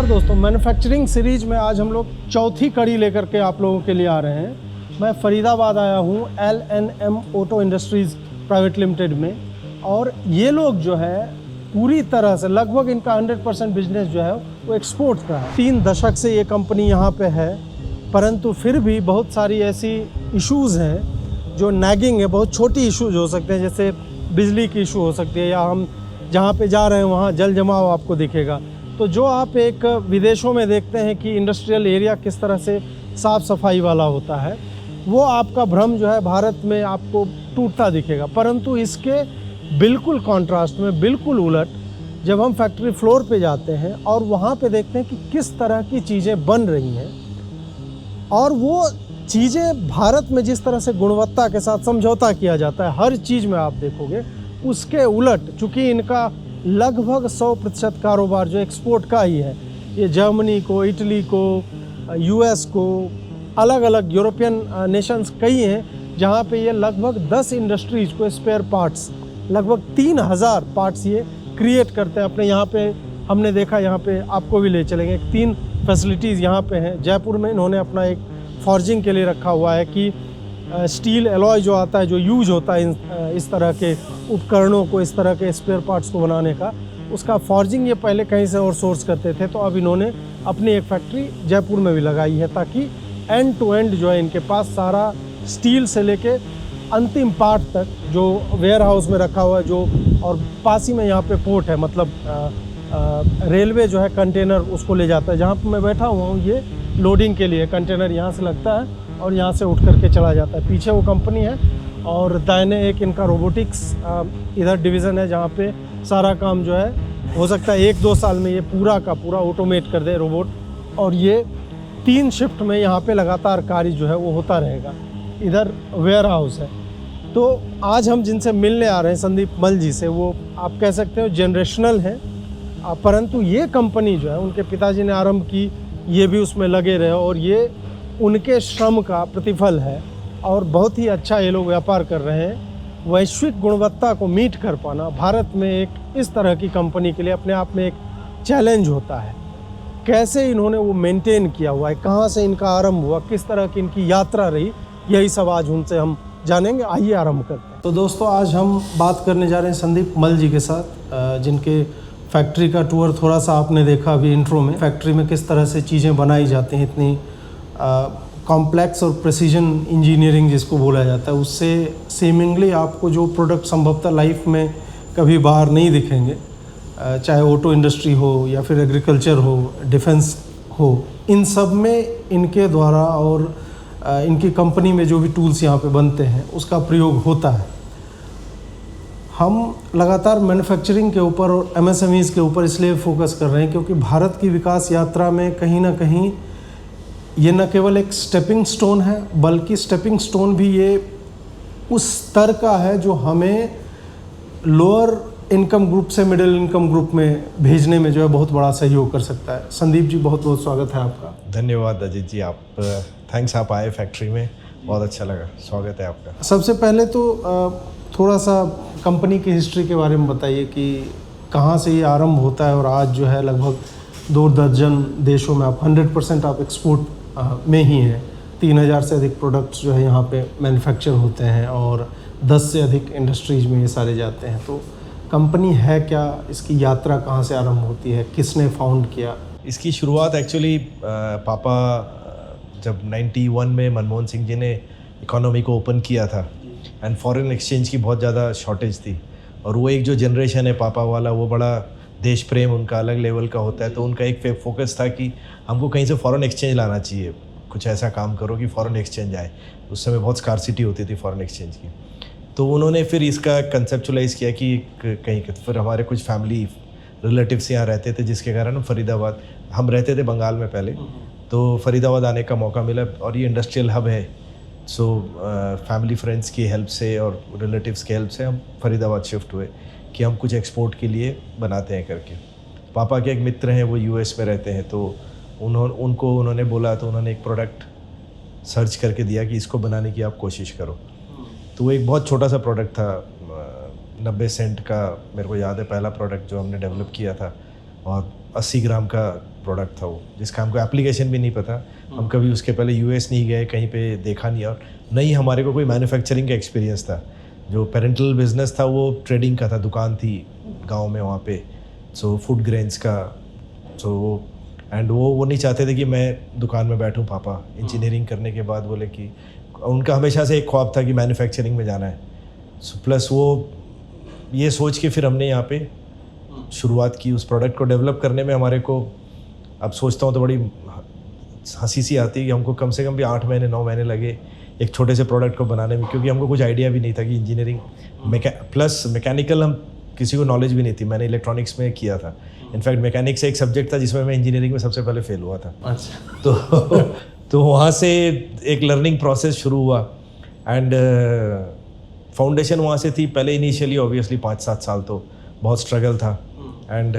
दोस्तों, manufacturing series में आज हम लोग चौथी कड़ी लेकर के आप लोगों के लिए आ रहे हैं। मैं फरीदाबाद आया हूँ L&M auto industries private limited में, और ये लोग जो है पूरी तरह से लगभग इनका 100% बिजनेस जो है वो एक्सपोर्ट का है। 3 दशक से ये कंपनी यहाँ पे है, परंतु फिर भी बहुत सारी ऐसी इश्यूज़ हैं जो नैगिंग है। बहुत छोटी इश्यूज हो सकते हैं, जैसे बिजली की इशू हो सकती है, या हम जहाँ पे जा रहे हैं वहाँ जल जमाव आपको दिखेगा। तो जो आप एक विदेशों में देखते हैं कि इंडस्ट्रियल एरिया किस तरह से साफ़ सफाई वाला होता है, वो आपका भ्रम जो है भारत में आपको टूटता दिखेगा। परंतु इसके बिल्कुल कॉन्ट्रास्ट में, बिल्कुल उलट, जब हम फैक्ट्री फ्लोर पे जाते हैं और वहाँ पे देखते हैं कि किस तरह की चीज़ें बन रही हैं, और वो चीज़ें भारत में जिस तरह से गुणवत्ता के साथ समझौता किया जाता है हर चीज़ में आप देखोगे, उसके उलट चूँकि इनका लगभग 100% कारोबार जो एक्सपोर्ट का ही है, ये जर्मनी को, इटली को, यूएस को, अलग अलग यूरोपियन नेशंस कई हैं जहाँ पे ये लगभग 10 इंडस्ट्रीज़ को स्पेयर पार्ट्स, लगभग 3000 पार्ट्स ये क्रिएट करते हैं अपने यहाँ पे। हमने देखा, यहाँ पे आपको भी ले चलेंगे, 3 फैसिलिटीज़ यहाँ पे हैं। जयपुर में इन्होंने अपना एक फॉर्जिंग के लिए रखा हुआ है कि स्टील एलॉय जो आता है, जो यूज होता है इस तरह के उपकरणों को, इस तरह के स्पेयर पार्ट्स को बनाने का, उसका फॉर्जिंग ये पहले कहीं से और सोर्स करते थे। तो अब इन्होंने अपनी एक फैक्ट्री जयपुर में भी लगाई है, ताकि एंड टू एंड जो है इनके पास सारा स्टील से लेके अंतिम पार्ट तक जो वेयर हाउस में रखा हुआ है, जो और पास ही में यहाँ पे पोर्ट है, मतलब रेलवे जो है कंटेनर उसको ले जाता है। जहाँ पर मैं बैठा हुआ हूँ ये लोडिंग के लिए कंटेनर यहाँ से लगता है और यहाँ से उठ करके चला जाता है। पीछे वो कंपनी है और दाहिने एक इनका रोबोटिक्स इधर डिवीज़न है, जहाँ पे सारा काम जो है हो सकता है 1-2 साल में ये पूरा का पूरा ऑटोमेट कर दे रोबोट, और ये 3 शिफ्ट में यहाँ पे लगातार कार्य जो है वो होता रहेगा। इधर वेयर हाउस है। तो आज हम जिनसे मिलने आ रहे हैं संदीप मल जी से, वो आप कह सकते हो जनरेशनल है, परंतु ये कंपनी जो है उनके पिताजी ने आरंभ की, ये भी उसमें लगे रहे, और ये उनके श्रम का प्रतिफल है, और बहुत ही अच्छा ये लोग व्यापार कर रहे हैं। वैश्विक गुणवत्ता को मीट कर पाना भारत में एक इस तरह की कंपनी के लिए अपने आप में एक चैलेंज होता है। कैसे इन्होंने वो मेंटेन किया हुआ है, कहाँ से इनका आरंभ हुआ, किस तरह की इनकी यात्रा रही, यही सब आज उनसे हम जानेंगे। आइए आरंभ करते हैं। तो दोस्तों, आज हम बात करने जा रहे हैं संदीप मल जी के साथ, जिनके फैक्ट्री का टूर थोड़ा सा आपने देखा अभी इंट्रो में। फैक्ट्री में किस तरह से चीज़ें बनाई जाती हैं, इतनी कॉम्प्लेक्स और प्रेसिजन इंजीनियरिंग जिसको बोला जाता है, उससे सेमिंगली आपको जो प्रोडक्ट संभवतः लाइफ में कभी बाहर नहीं दिखेंगे, चाहे ऑटो इंडस्ट्री हो या फिर एग्रीकल्चर हो, डिफेंस हो, इन सब में इनके द्वारा और इनकी कंपनी में जो भी टूल्स यहाँ पे बनते हैं उसका प्रयोग होता है। हम लगातार मैन्युफैक्चरिंग के ऊपर और MSMEs के ऊपर इसलिए फोकस कर रहे हैं क्योंकि भारत की विकास यात्रा में कहीं ना कहीं ये न केवल एक स्टेपिंग स्टोन है, बल्कि स्टेपिंग स्टोन भी ये उस स्तर का है जो हमें लोअर इनकम ग्रुप से मिडिल इनकम ग्रुप में भेजने में जो है बहुत बड़ा सहयोग कर सकता है। संदीप जी, बहुत बहुत स्वागत है आपका। धन्यवाद अजीत जी, आप थैंक्स, आप आए फैक्ट्री में, बहुत अच्छा लगा, स्वागत है आपका। सबसे पहले तो थोड़ा सा कंपनी की हिस्ट्री के बारे में बताइए कि कहाँ से ये आरंभ होता है, और आज जो है लगभग 2 दर्जन देशों में आप 100% आप एक्सपोर्ट में ही हैं। 3000 से अधिक प्रोडक्ट्स जो है यहाँ पे मैन्युफैक्चर होते हैं, और 10 से अधिक इंडस्ट्रीज में ये सारे जाते हैं। तो कंपनी है क्या, इसकी यात्रा कहाँ से आरंभ होती है, किसने फाउंड किया? इसकी शुरुआत एक्चुअली पापा जब 91 में मनमोहन सिंह जी ने इकोनॉमी को ओपन किया था, एंड फॉरेन एक्सचेंज की बहुत ज़्यादा शॉर्टेज थी, और वो एक जो जनरेशन है पापा वाला, वो बड़ा देश प्रेम उनका अलग लेवल का होता है। तो उनका एक फोकस था कि हमको कहीं से फॉरेन एक्सचेंज लाना चाहिए, कुछ ऐसा काम करो कि फॉरेन एक्सचेंज आए। उस समय बहुत स्कार्सिटी होती थी फॉरेन एक्सचेंज की। तो उन्होंने फिर इसका कंसेप्चुलाइज़ किया कि कहीं, फिर हमारे कुछ फैमिली रिलेटिव्स यहाँ रहते थे, जिसके कारण हम फरीदाबाद, हम रहते थे बंगाल में पहले, तो फरीदाबाद आने का मौका मिला, और ये इंडस्ट्रियल हब है। सो फैमिली फ्रेंड्स की हेल्प से और रिलेटिव्स की हेल्प से हम फरीदाबाद शिफ्ट हुए कि हम कुछ एक्सपोर्ट के लिए बनाते हैं करके। पापा के एक मित्र हैं, वो US में रहते हैं, तो उन्होंने बोला, तो उन्होंने एक प्रोडक्ट सर्च करके दिया कि इसको बनाने की आप कोशिश करो। तो वो एक बहुत छोटा सा प्रोडक्ट था, 90 सेंट का, मेरे को याद है पहला प्रोडक्ट जो हमने डेवलप किया था, और 80 ग्राम का प्रोडक्ट था वो, जिसका हमको एप्लीकेशन भी नहीं पता। हम कभी उसके पहले यूएस नहीं गए, कहीं पे देखा नहीं, और नहीं हमारे को कोई मैन्युफैक्चरिंग का एक्सपीरियंस था। जो पेरेंटल बिजनेस था वो ट्रेडिंग का था, दुकान थी गांव में वहाँ पे, सो फूड ग्रेन्स का। सो एंड वो नहीं चाहते थे कि मैं दुकान में बैठूं। पापा इंजीनियरिंग करने के बाद बोले कि उनका हमेशा से एक ख्वाब था कि मैन्युफैक्चरिंग में जाना है। सो प्लस वो ये सोच के फिर हमने यहाँ पे शुरुआत की उस प्रोडक्ट को डेवलप करने में। हमारे को अब सोचता हूँ तो बड़ी हंसी सी आती है कि हमको कम से कम भी 8 महीने 9 महीने लगे एक छोटे से प्रोडक्ट को बनाने में, क्योंकि हमको कुछ आइडिया भी नहीं था कि इंजीनियरिंग प्लस मैकेनिकल हम किसी को नॉलेज भी नहीं थी। मैंने इलेक्ट्रॉनिक्स में किया था, इनफैक्ट मैकेनिक्स एक सब्जेक्ट था जिसमें मैं इंजीनियरिंग में सबसे पहले फेल हुआ था। अच्छा। तो वहाँ से एक लर्निंग प्रोसेस शुरू हुआ एंड फाउंडेशन वहाँ से थी। पहले इनिशियली ऑब्वियसली 5-7 साल तो बहुत स्ट्रगल था एंड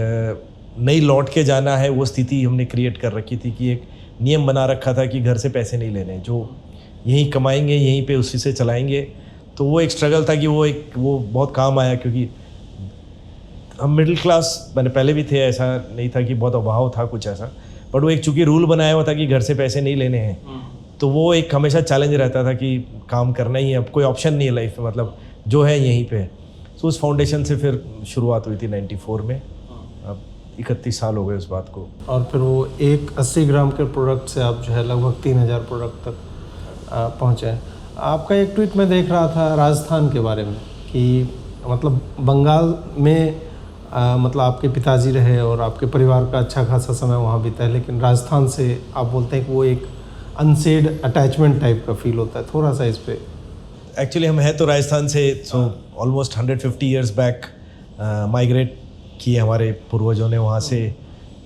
नहीं लौट के जाना है, वो स्थिति हमने क्रिएट कर रखी थी कि एक नियम बना रखा था कि घर से पैसे नहीं लेने, जो यहीं कमाएंगे यहीं पे उसी से चलाएंगे। तो वो एक स्ट्रगल था कि वो बहुत काम आया, क्योंकि हम मिडिल क्लास मैंने पहले भी थे, ऐसा नहीं था कि बहुत अभाव था कुछ ऐसा, बट वो एक चूँकि रूल बनाया हुआ था कि घर से पैसे नहीं लेने हैं, तो वो एक हमेशा चैलेंज रहता था कि काम करना ही है, अब कोई ऑप्शन नहीं है लाइफ में, मतलब जो है यहीं पे। तो उस फाउंडेशन से फिर शुरुआत हुई थी 94 में। अब 31 साल हो गए उस बात को। और फिर वो एक 80 ग्राम के प्रोडक्ट से आप जो है लगभग 3000 प्रोडक्ट तक पहुँचे। आपका एक ट्वीट में देख रहा था राजस्थान के बारे में कि मतलब बंगाल में मतलब आपके पिताजी रहे और आपके परिवार का अच्छा खासा समय वहाँ बीता है, लेकिन राजस्थान से आप बोलते हैं कि वो एक अनसेड अटैचमेंट टाइप का फील होता है। थोड़ा सा इस पे। एक्चुअली हम हैं तो राजस्थान से, so almost 150 years back migrate किए हमारे पूर्वजों ने वहाँ से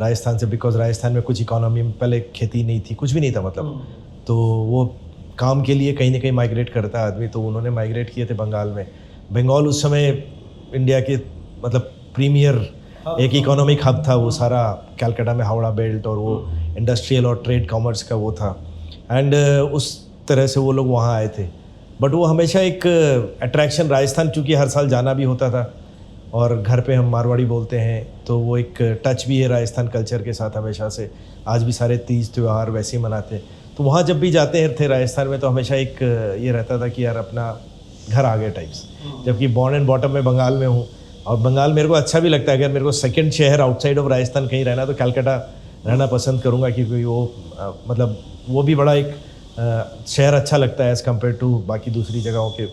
राजस्थान से, बिकॉज राजस्थान में कुछ इकोनॉमी में पहले खेती नहीं थी, कुछ भी नहीं था मतलब, तो वो काम के लिए कहीं ना कहीं माइग्रेट करता है आदमी, तो उन्होंने माइग्रेट किए थे बंगाल में। बंगाल उस समय इंडिया के मतलब प्रीमियर एक इकोनॉमिक हब था, वो सारा कलकत्ता में हावड़ा बेल्ट और वो इंडस्ट्रियल और ट्रेड कॉमर्स का वो था एंड उस तरह से वो लोग वहाँ आए थे। बट वो हमेशा एक अट्रैक्शन, राजस्थान चूँकि हर साल जाना भी होता था और घर पे हम मारवाड़ी बोलते हैं, तो वो एक टच भी है राजस्थान कल्चर के साथ हमेशा से। आज भी सारे तीज त्यौहार वैसे ही मनाते हैं, तो वहाँ जब भी जाते थे राजस्थान में तो हमेशा एक ये रहता था कि यार अपना घर आ गए टाइप्स। जबकि बॉर्न एंड बॉटम में बंगाल में हूँ और बंगाल मेरे को अच्छा भी लगता है। अगर मेरे को सेकंड शहर आउटसाइड ऑफ राजस्थान कहीं रहना तो कलकत्ता रहना पसंद करूँगा, क्योंकि वो मतलब वो भी बड़ा एक शहर अच्छा लगता है एज़ कम्पेयर टू बाकी दूसरी जगहों के।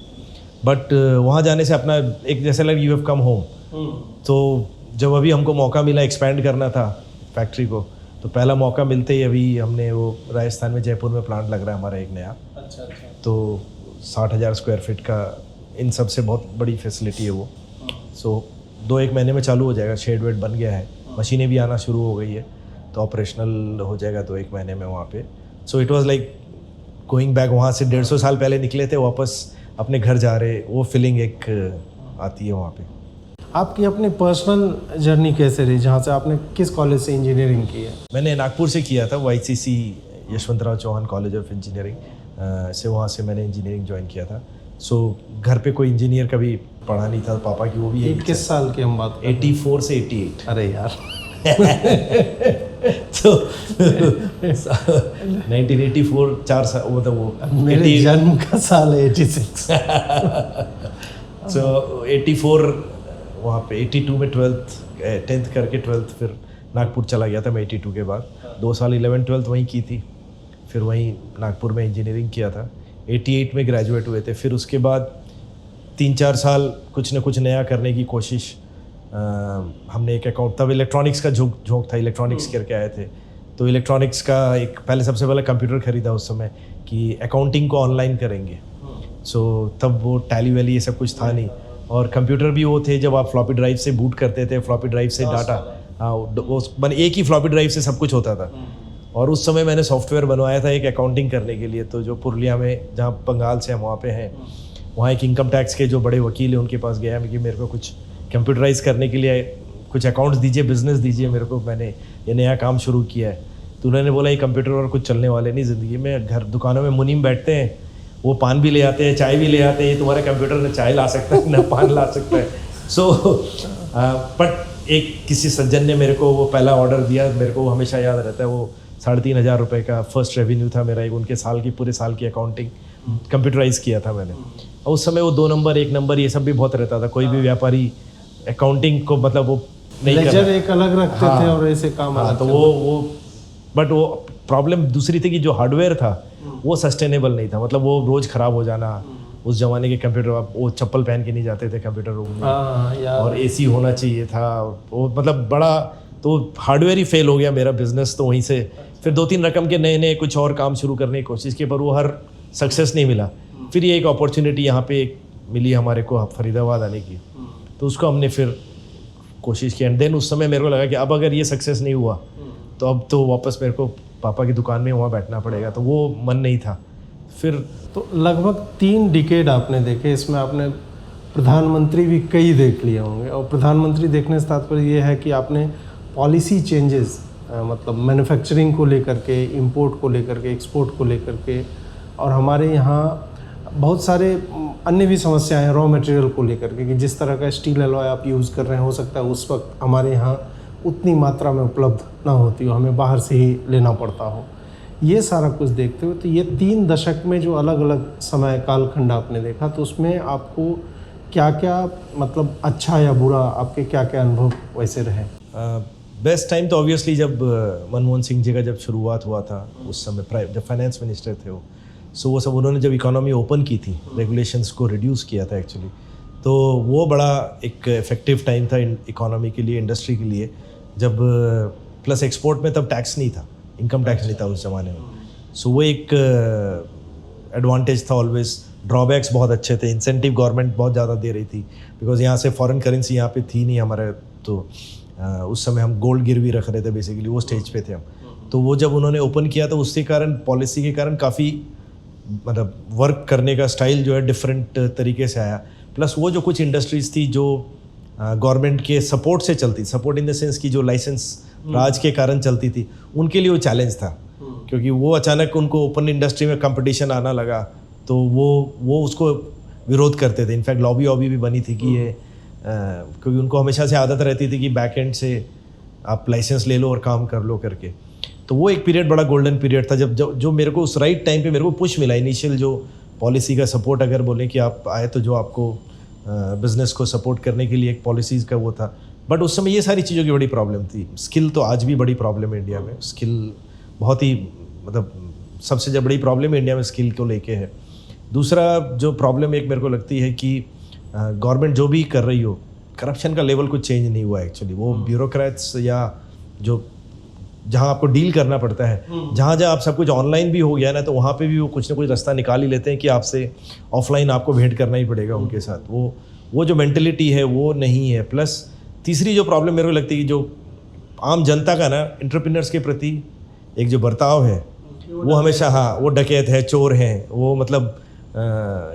बट वहाँ जाने से अपना एक जैसे लग यू हैव कम होम। तो जब अभी हमको मौका मिला एक्सपैंड करना था फैक्ट्री को, तो पहला मौका मिलते ही अभी हमने वो राजस्थान में जयपुर में प्लांट लग रहा है हमारा एक नया। अच्छा। तो 60,000 स्क्वायर फीट का इन सब से बहुत बड़ी फैसिलिटी है वो। सो 2-1 महीने में चालू हो जाएगा, शेड वेड बन गया है, मशीनें भी आना शुरू हो गई है, तो ऑपरेशनल हो जाएगा 2-1 महीने में वहाँ पे। So it was like going back, वहाँ से 150 साल पहले निकले थे, वापस अपने घर जा रहे, वो फीलिंग एक आती है वहाँ पे। आपकी अपनी पर्सनल जर्नी कैसे रही, जहाँ से आपने किस कॉलेज से इंजीनियरिंग की है? मैंने नागपुर से किया था, YCC Yashwantrao Chavan college of engineering से, वहाँ से मैंने इंजीनियरिंग ज्वाइन किया था। सो घर पे कोई इंजीनियर कभी पढ़ा नहीं था, पापा की वो भी। किस साल की हम बात कर रहे हैं? 84 से 88। अरे यार। तो 1984 4 साल मतलब वो मेरे जन्म का साल है 86। सो 84 वहाँ पे 82 में 10th करके 12th फिर नागपुर चला गया था मैं 82 के बाद। 2 साल 11th-12th वहीं की थी, फिर वहीं नागपुर में इंजीनियरिंग किया था। 88 में ग्रेजुएट हुए थे। फिर उसके बाद 3-4 साल कुछ न कुछ नया करने की कोशिश। हमने एक अकाउंट, तब इलेक्ट्रॉनिक्स का झोंक था, इलेक्ट्रॉनिक्स करके आए थे, तो इलेक्ट्रॉनिक्स का एक पहले सबसे पहले कंप्यूटर खरीदा उस समय कि अकाउंटिंग को ऑनलाइन करेंगे। सो तब वो टैली वैली ये सब कुछ था नहीं, और कंप्यूटर भी वो थे जब आप फ्लॉपी ड्राइव से बूट करते थे, फ्लॉपी ड्राइव से डाटा, हाँ वो एक ही फ्लॉपी ड्राइव से सब कुछ होता था। और उस समय मैंने सॉफ्टवेयर बनवाया था एक अकाउंटिंग करने के लिए, तो जो पुरुलिया में, जहाँ बंगाल से हम वहाँ पे हैं, वहाँ एक इनकम टैक्स के जो बड़े वकील हैं उनके पास गया कि मेरे को कुछ कंप्यूटराइज करने के लिए कुछ अकाउंट्स दीजिए, बिजनेस दीजिए मेरे को, मैंने ये नया काम शुरू किया है। तो उन्होंने बोला ये कंप्यूटर और कुछ चलने वाले नहीं ज़िंदगी में, घर दुकानों में मुनीम बैठते हैं, वो पान भी ले आते हैं, चाय भी ले आते हैं, ये तुम्हारे कंप्यूटर न चाय ला सकता है न पान ला सकता है। सो बट एक किसी सज्जन ने मेरे को वो पहला ऑर्डर दिया, मेरे को वो हमेशा याद रहता है। वो 3,500 रुपये का फर्स्ट रेवेन्यू था मेरा, एक उनके साल की पूरे साल की अकाउंटिंग कंप्यूटराइज किया था मैंने। और उस समय वो 2 नंबर 1 नंबर ये सब भी बहुत रहता था। कोई भी व्यापारी अकाउंटिंग को मतलब वो नहीं कर लेजर एक अलग रखते थे और ऐसे काम हाँ, तो वो बट वो प्रॉब्लम दूसरी थी कि जो हार्डवेयर था वो सस्टेनेबल नहीं था। मतलब वो रोज़ ख़राब हो जाना। उस ज़माने के कंप्यूटर वो चप्पल पहन के नहीं जाते थे कंप्यूटर रूम में, और एसी होना चाहिए था। वो मतलब बड़ा, तो हार्डवेयर ही फेल हो गया मेरा बिजनेस। तो वहीं से फिर 2-3 रकम के नए नए कुछ और काम शुरू करने की कोशिश की, पर वो हर सक्सेस नहीं मिला। फिर ये एक अपॉर्चुनिटी यहाँ पे एक मिली हमारे को फरीदाबाद आने की, तो उसको हमने फिर कोशिश की। एंड देन उस समय मेरे को लगा कि अब अगर ये सक्सेस नहीं हुआ तो अब तो वापस मेरे को पापा की दुकान में वहाँ बैठना पड़ेगा, तो वो मन नहीं था। फिर तो लगभग 3 डिकेड आपने देखे, इसमें आपने प्रधानमंत्री भी कई देख लिए होंगे। और प्रधानमंत्री देखने से तात्पर्य ये है कि आपने पॉलिसी चेंजेस, मतलब मैन्युफैक्चरिंग को लेकर के, इंपोर्ट को लेकर के, एक्सपोर्ट को लेकर के, और हमारे यहाँ बहुत सारे अन्य भी समस्याएं हैं रॉ मटेरियल को लेकर के, कि जिस तरह का स्टील एलॉय आप यूज़ कर रहे हैं, हो सकता है उस वक्त हमारे यहाँ उतनी मात्रा में उपलब्ध ना होती हो, हमें बाहर से ही लेना पड़ता हो। ये सारा कुछ देखते हुए, तो ये 3 दशक में जो अलग अलग समय कालखंड आपने देखा, तो उसमें आपको क्या क्या, मतलब अच्छा या बुरा, आपके क्या क्या अनुभव वैसे रहे? बेस्ट टाइम तो ऑब्वियसली जब मनमोहन सिंह जी का जब शुरुआत हुआ था, उस समय जब फाइनेंस मिनिस्टर थे वो, सो वो सब उन्होंने जब इकोनॉमी ओपन की थी, रेगुलेशंस को रिड्यूस किया था एक्चुअली, तो वो बड़ा एक इफेक्टिव टाइम था इकोनॉमी के लिए, इंडस्ट्री के लिए। जब प्लस एक्सपोर्ट में तब टैक्स नहीं था, इनकम टैक्स नहीं था उस ज़माने में, सो वो एक एडवांटेज था ऑलवेज। ड्रॉबैक्स बहुत अच्छे थे, इंसेंटिव गवर्नमेंट बहुत ज़्यादा दे रही थी, बिकॉज यहाँ से फॉरेन करेंसी यहाँ पे थी नहीं हमारे, तो उस समय हम गोल्ड गिरवी रख रहे थे बेसिकली, वो स्टेज पे थे हम। तो वो जब उन्होंने ओपन किया तो उसके कारण, पॉलिसी के कारण काफ़ी मतलब वर्क करने का स्टाइल जो है डिफरेंट तरीके से आया। प्लस वो जो कुछ इंडस्ट्रीज़ थी जो गवर्नमेंट के सपोर्ट से चलती, सपोर्ट इन द सेंस की जो लाइसेंस राज के कारण चलती थी, उनके लिए वो चैलेंज था, क्योंकि वो अचानक उनको ओपन इंडस्ट्री में कंपटीशन आना लगा, तो वो उसको विरोध करते थे। इनफैक्ट लॉबी भी बनी थी कि ये क्योंकि उनको हमेशा से आदत रहती थी कि बैक एंड से आप लाइसेंस ले लो और काम कर लो करके। तो वो एक पीरियड बड़ा गोल्डन पीरियड था, जब जो मेरे को उस राइट टाइम पे मेरे को पुश मिला, इनिशियल जो पॉलिसी का सपोर्ट अगर बोलें कि आप आए तो जो आपको बिज़नेस को सपोर्ट करने के लिए एक पॉलिसीज़ का वो था। बट उस समय ये सारी चीज़ों की बड़ी प्रॉब्लम थी। स्किल तो आज भी बड़ी प्रॉब्लम है इंडिया में, स्किल बहुत ही मतलब सबसे जो बड़ी प्रॉब्लम इंडिया में स्किल को लेके है। दूसरा जो प्रॉब्लम एक मेरे को लगती है कि गवर्नमेंट जो भी कर रही हो, करप्शन का लेवल कुछ चेंज नहीं हुआ एक्चुअली। वो ब्यूरोक्रेट्स या जो जहाँ आपको डील करना पड़ता है, जहाँ आप सब कुछ ऑनलाइन भी हो गया ना, तो वहाँ पे भी वो कुछ ना कुछ रास्ता निकाल ही लेते हैं कि आपसे ऑफलाइन आपको भेंट करना ही पड़ेगा उनके साथ। वो जो मेंटलिटी है वो नहीं है। प्लस तीसरी जो प्रॉब्लम मेरे को लगती है कि जो आम जनता का ना एंटरप्रेन्योर्स के प्रति एक जो बर्ताव है वो हमेशा, हाँ, वो डकैत है, चोर हैं, वो मतलब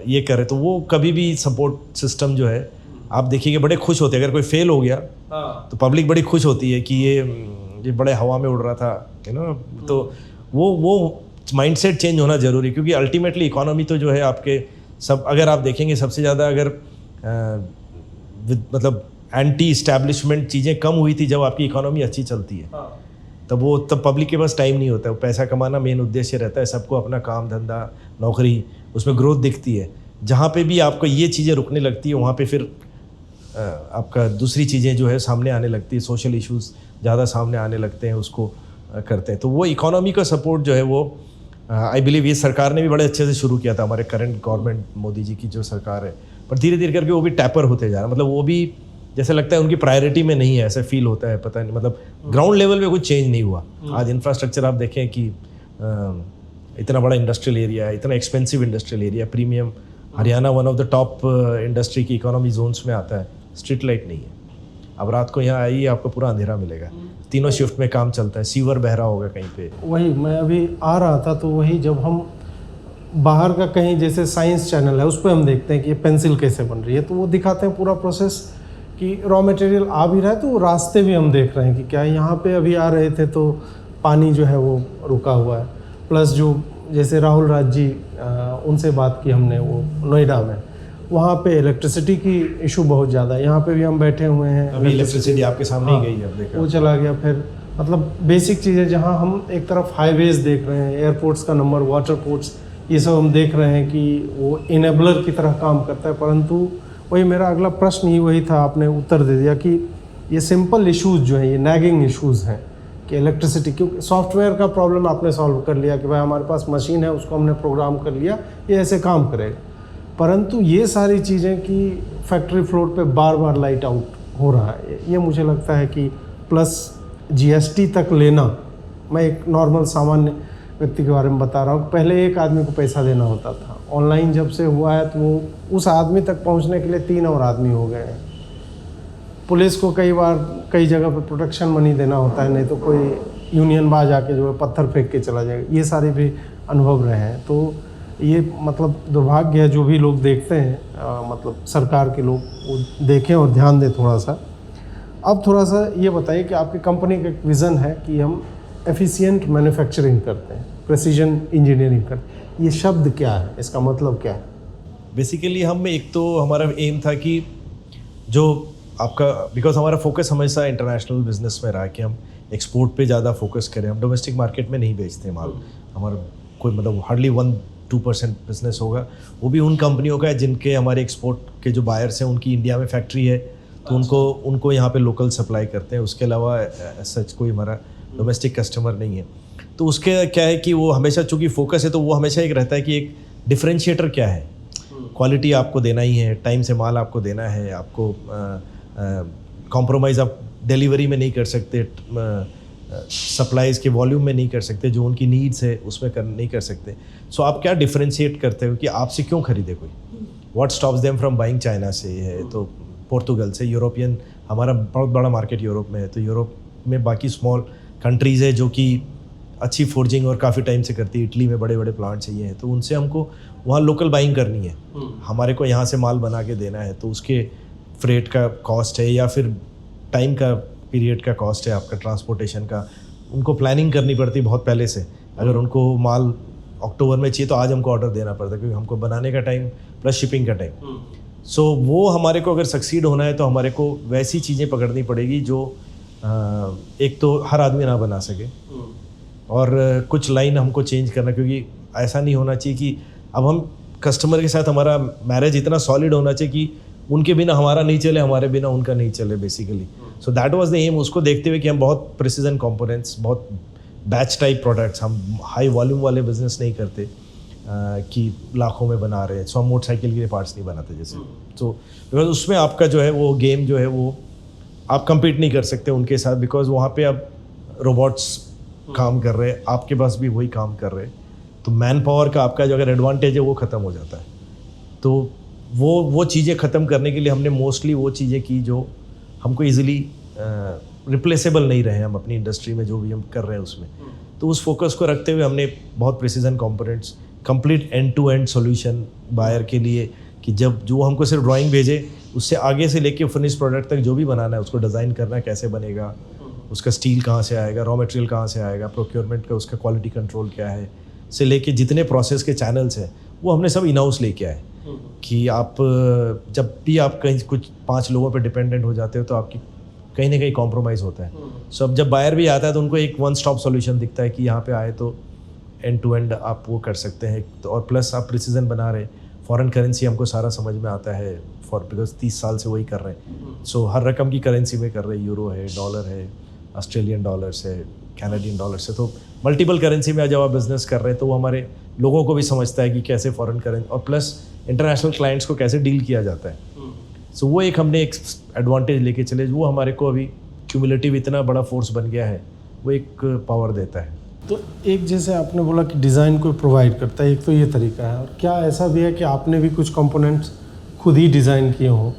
ये करे, तो वो कभी भी सपोर्ट सिस्टम जो है आप देखिएगा बड़े खुश होते हैं। अगर कोई फेल हो गया तो पब्लिक बड़ी खुश होती है कि ये बड़े हवा में उड़ रहा था, यू नो। तो वो माइंडसेट चेंज होना ज़रूरी, क्योंकि अल्टीमेटली इकोनॉमी तो जो है आपके सब, अगर आप देखेंगे सबसे ज़्यादा अगर मतलब एंटी इस्टेब्लिशमेंट चीज़ें कम हुई थी जब आपकी इकोनॉमी अच्छी चलती है। तब पब्लिक के पास टाइम नहीं होता है, पैसा कमाना मेन उद्देश्य रहता है, सबको अपना काम धंधा नौकरी, उसमें ग्रोथ दिखती है। जहाँ पे भी आपको ये चीज़ें रुकने लगती है वहाँ पे फिर आपका दूसरी चीज़ें जो है सामने आने लगती है, सोशल इश्यूज ज़्यादा सामने आने लगते हैं, उसको करते हैं। तो वो इकोनॉमी का सपोर्ट जो है वो आई बिलीव ये सरकार ने भी बड़े अच्छे से शुरू किया था, हमारे करंट गवर्नमेंट मोदी जी की जो सरकार है। पर धीरे धीरे करके वो भी टैपर होते जा रहा है, मतलब वो भी जैसे लगता है उनकी प्रायोरिटी में नहीं है, ऐसा फील होता है, पता नहीं, मतलब ग्राउंड लेवल पे कुछ चेंज नहीं हुआ। आज इंफ्रास्ट्रक्चर आप देखें कि इतना बड़ा इंडस्ट्रियल एरिया है, इतना expensive industrial area, premium, Haryana one of the top industry की इकोनॉमी जोन्स में आता है, स्ट्रीट लाइट नहीं है। अब रात को यहाँ आइए आपको पूरा अंधेरा मिलेगा, तीनों शिफ्ट में काम चलता है, सीवर बह रहा होगा कहीं पे। वही मैं अभी आ रहा था, तो वही जब हम बाहर का कहीं जैसे साइंस चैनल है उस पर हम देखते हैं कि ये पेंसिल कैसे बन रही है, तो वो दिखाते हैं पूरा प्रोसेस कि रॉ मटेरियल आ भी रहा है, तो वो रास्ते भी हम देख रहे हैं कि क्या यहाँ पे अभी आ रहे थे तो पानी जो है वो रुका हुआ है। प्लस जो जैसे राहुल राज जी, उनसे बात की हमने वो नोएडा में, वहाँ पे इलेक्ट्रिसिटी की इशू बहुत ज़्यादा है। यहाँ पे भी हम बैठे हुए हैं, अभी इलेक्ट्रिसिटी आपके सामने ही गई है, अब देखा वो चला गया। फिर मतलब बेसिक चीज़ें जहाँ हम एक तरफ हाईवेज देख रहे हैं, एयरपोर्ट्स का नंबर, वाटर पोर्ट्स, ये सब हम देख रहे हैं कि वो इनेबलर की तरह काम करता है। परंतु वही मेरा अगला प्रश्न ही वही था, आपने उत्तर दे दिया कि ये सिंपल इश्यूज़ जो हैं, ये नैगिंग इश्यूज़ हैं कि इलेक्ट्रिसिटी, क्योंकि सॉफ्टवेयर का प्रॉब्लम आपने सॉल्व कर लिया कि भाई हमारे पास मशीन है, उसको हमने प्रोग्राम कर लिया, ये ऐसे काम करेगा। परंतु ये सारी चीज़ें कि फैक्ट्री फ्लोर पे बार बार लाइट आउट हो रहा है, ये मुझे लगता है कि प्लस जीएसटी तक लेना, मैं एक नॉर्मल सामान्य व्यक्ति के बारे में बता रहा हूँ, पहले एक आदमी को पैसा देना होता था, ऑनलाइन जब से हुआ है तो वो उस आदमी तक पहुँचने के लिए 3 और आदमी हो गए हैं। पुलिस को कई बार कई जगह पर प्रोटेक्शन मनी देना होता है, नहीं तो कोई यूनियन बाज आके जो है पत्थर फेंक के चला जाएगा। ये सारे भी अनुभव रहे हैं। तो ये मतलब दुर्भाग्य है, जो भी लोग देखते हैं मतलब सरकार के लोग वो देखें और ध्यान दें थोड़ा सा। अब थोड़ा सा ये बताइए कि आपकी कंपनी का एक विज़न है कि हम एफिशिएंट मैन्युफैक्चरिंग करते हैं, प्रेसिजन इंजीनियरिंग करते हैं। ये शब्द क्या है, इसका मतलब क्या है? बेसिकली हम एक तो हमारा एम था कि जो आपका, बिकॉज हमारा फोकस हमेशा इंटरनेशनल बिजनेस में रहा कि हम एक्सपोर्ट पे ज़्यादा फोकस करें, हम डोमेस्टिक मार्केट में नहीं बेचते माल। हमारा कोई मतलब हार्डली 1-2% बिजनेस होगा, वो भी उन कंपनियों का है जिनके हमारे एक्सपोर्ट के जो बायर्स हैं उनकी इंडिया में फैक्ट्री है, तो उनको यहाँ पे लोकल सप्लाई करते हैं। उसके अलावा सच कोई हमारा डोमेस्टिक कस्टमर नहीं है। तो उसके क्या है कि वो हमेशा, चूँकि फोकस है तो वो हमेशा एक रहता है कि एक डिफरेंशिएटर क्या है, क्वालिटी आपको देना ही है, टाइम से माल आपको देना है, आपको कॉम्प्रोमाइज़ आप डिलीवरी में नहीं कर सकते, सप्लाईज़ के वॉल्यूम में नहीं कर सकते, जो उनकी नीड्स है उसमें नहीं कर सकते। सो आप क्या डिफरेंशिएट करते हो कि आपसे क्यों खरीदे कोई, what stops them from buying China से है, तो पोर्तुगल से, यूरोपियन, हमारा बहुत बड़ा मार्केट यूरोप में है, तो यूरोप में बाकी स्मॉल कंट्रीज़ है जो कि अच्छी फोर्जिंग और काफ़ी टाइम से करती है, इटली में बड़े बड़े प्लांट चाहिए हैं, तो उनसे हमको वहाँ लोकल बाइंग करनी है, हमारे को यहाँ से माल बना के देना है, तो उसके फ्रेट का कॉस्ट है या फिर टाइम का पीरियड का कॉस्ट है, आपका ट्रांसपोर्टेशन का, उनको प्लानिंग करनी पड़ती है बहुत पहले से। अगर उनको माल अक्टूबर में चाहिए तो आज हमको ऑर्डर देना पड़ता है, क्योंकि हमको बनाने का टाइम प्लस शिपिंग का टाइम। सो वो हमारे को अगर सक्सीड होना है तो हमारे को वैसी चीज़ें पकड़नी पड़ेगी जो एक तो हर आदमी ना बना सके, और कुछ लाइन हमको चेंज करना, क्योंकि ऐसा नहीं होना चाहिए कि अब हम कस्टमर के साथ हमारा मैरिज इतना सॉलिड होना चाहिए कि उनके बिना हमारा नहीं चले, हमारे बिना उनका नहीं चले basically. So that was the aim. उसको देखते हुए कि हम बहुत प्रिसीजन कंपोनेंट्स, बहुत बैच टाइप प्रोडक्ट्स, हम हाई वॉल्यूम वाले बिजनेस नहीं करते कि लाखों में बना रहे हैं। सो हम मोटरसाइकिल के लिए पार्ट्स नहीं बनाते जैसे, तो बिकॉज उसमें आपका जो है वो गेम जो है वो आप compete नहीं कर सकते उनके साथ, बिकॉज वहाँ पे अब रोबोट्स काम कर रहे हैं, आपके पास भी वही काम कर रहे हैं, तो मैन पावर का आपका जो अगर एडवांटेज है वो ख़त्म हो जाता है। तो वो चीज़ें ख़त्म करने के लिए हमने मोस्टली वो चीज़ें की जो हमको ईजिली रिप्लेसेबल नहीं रहे हम अपनी इंडस्ट्री में जो भी हम कर रहे हैं उसमें। तो उस फोकस को रखते हुए हमने बहुत precision components, complete end to end solution buyer के लिए, कि जब जो हमको सिर्फ ड्राइंग भेजे उससे आगे से लेके फिनिश प्रोडक्ट तक जो भी बनाना है उसको डिज़ाइन करना, कैसे बनेगा, उसका स्टील कहाँ से आएगा, रॉ मटेरियल कहाँ से आएगा, प्रोक्योरमेंट का उसका क्वालिटी कंट्रोल क्या है, से लेके जितने प्रोसेस के चैनल्स हैं वो हमने सब इन हाउस लेके आए। कि आप जब भी आप कहीं कुछ 5 लोगों पे डिपेंडेंट हो जाते हो तो आपकी कहीं ना कहीं कॉम्प्रोमाइज़ होता है। सो अब जब बायर भी आता है तो उनको एक वन स्टॉप सॉल्यूशन दिखता है कि यहाँ पे आए तो एंड टू एंड आप वो कर सकते हैं। तो और प्लस आप प्रिसीजन बना रहे, फॉरेन करेंसी हमको सारा समझ में आता है, बिकॉज 30 साल से वही कर रहे हैं। सो हर रकम की करेंसी में कर रहे हैं, यूरो है, डॉलर है, ऑस्ट्रेलियन डॉलर्स है, कैनेडियन डॉलर्स है, तो मल्टीपल करेंसी में जब आप बिजनेस कर रहे हैं तो वो हमारे लोगों को भी समझता है कि कैसे फॉरेन करेंसी और प्लस इंटरनेशनल क्लाइंट्स को कैसे डील किया जाता है। सो वो एक हमने एक एडवांटेज लेके चले, वो हमारे को अभी क्यूमुलेटिव इतना बड़ा फोर्स बन गया है, वो एक पावर देता है। तो एक जैसे आपने बोला कि डिज़ाइन को प्रोवाइड करता है, एक तो ये तरीका है, और क्या ऐसा भी है कि आपने भी कुछ कंपोनेंट्स खुद ही डिज़ाइन किए हों?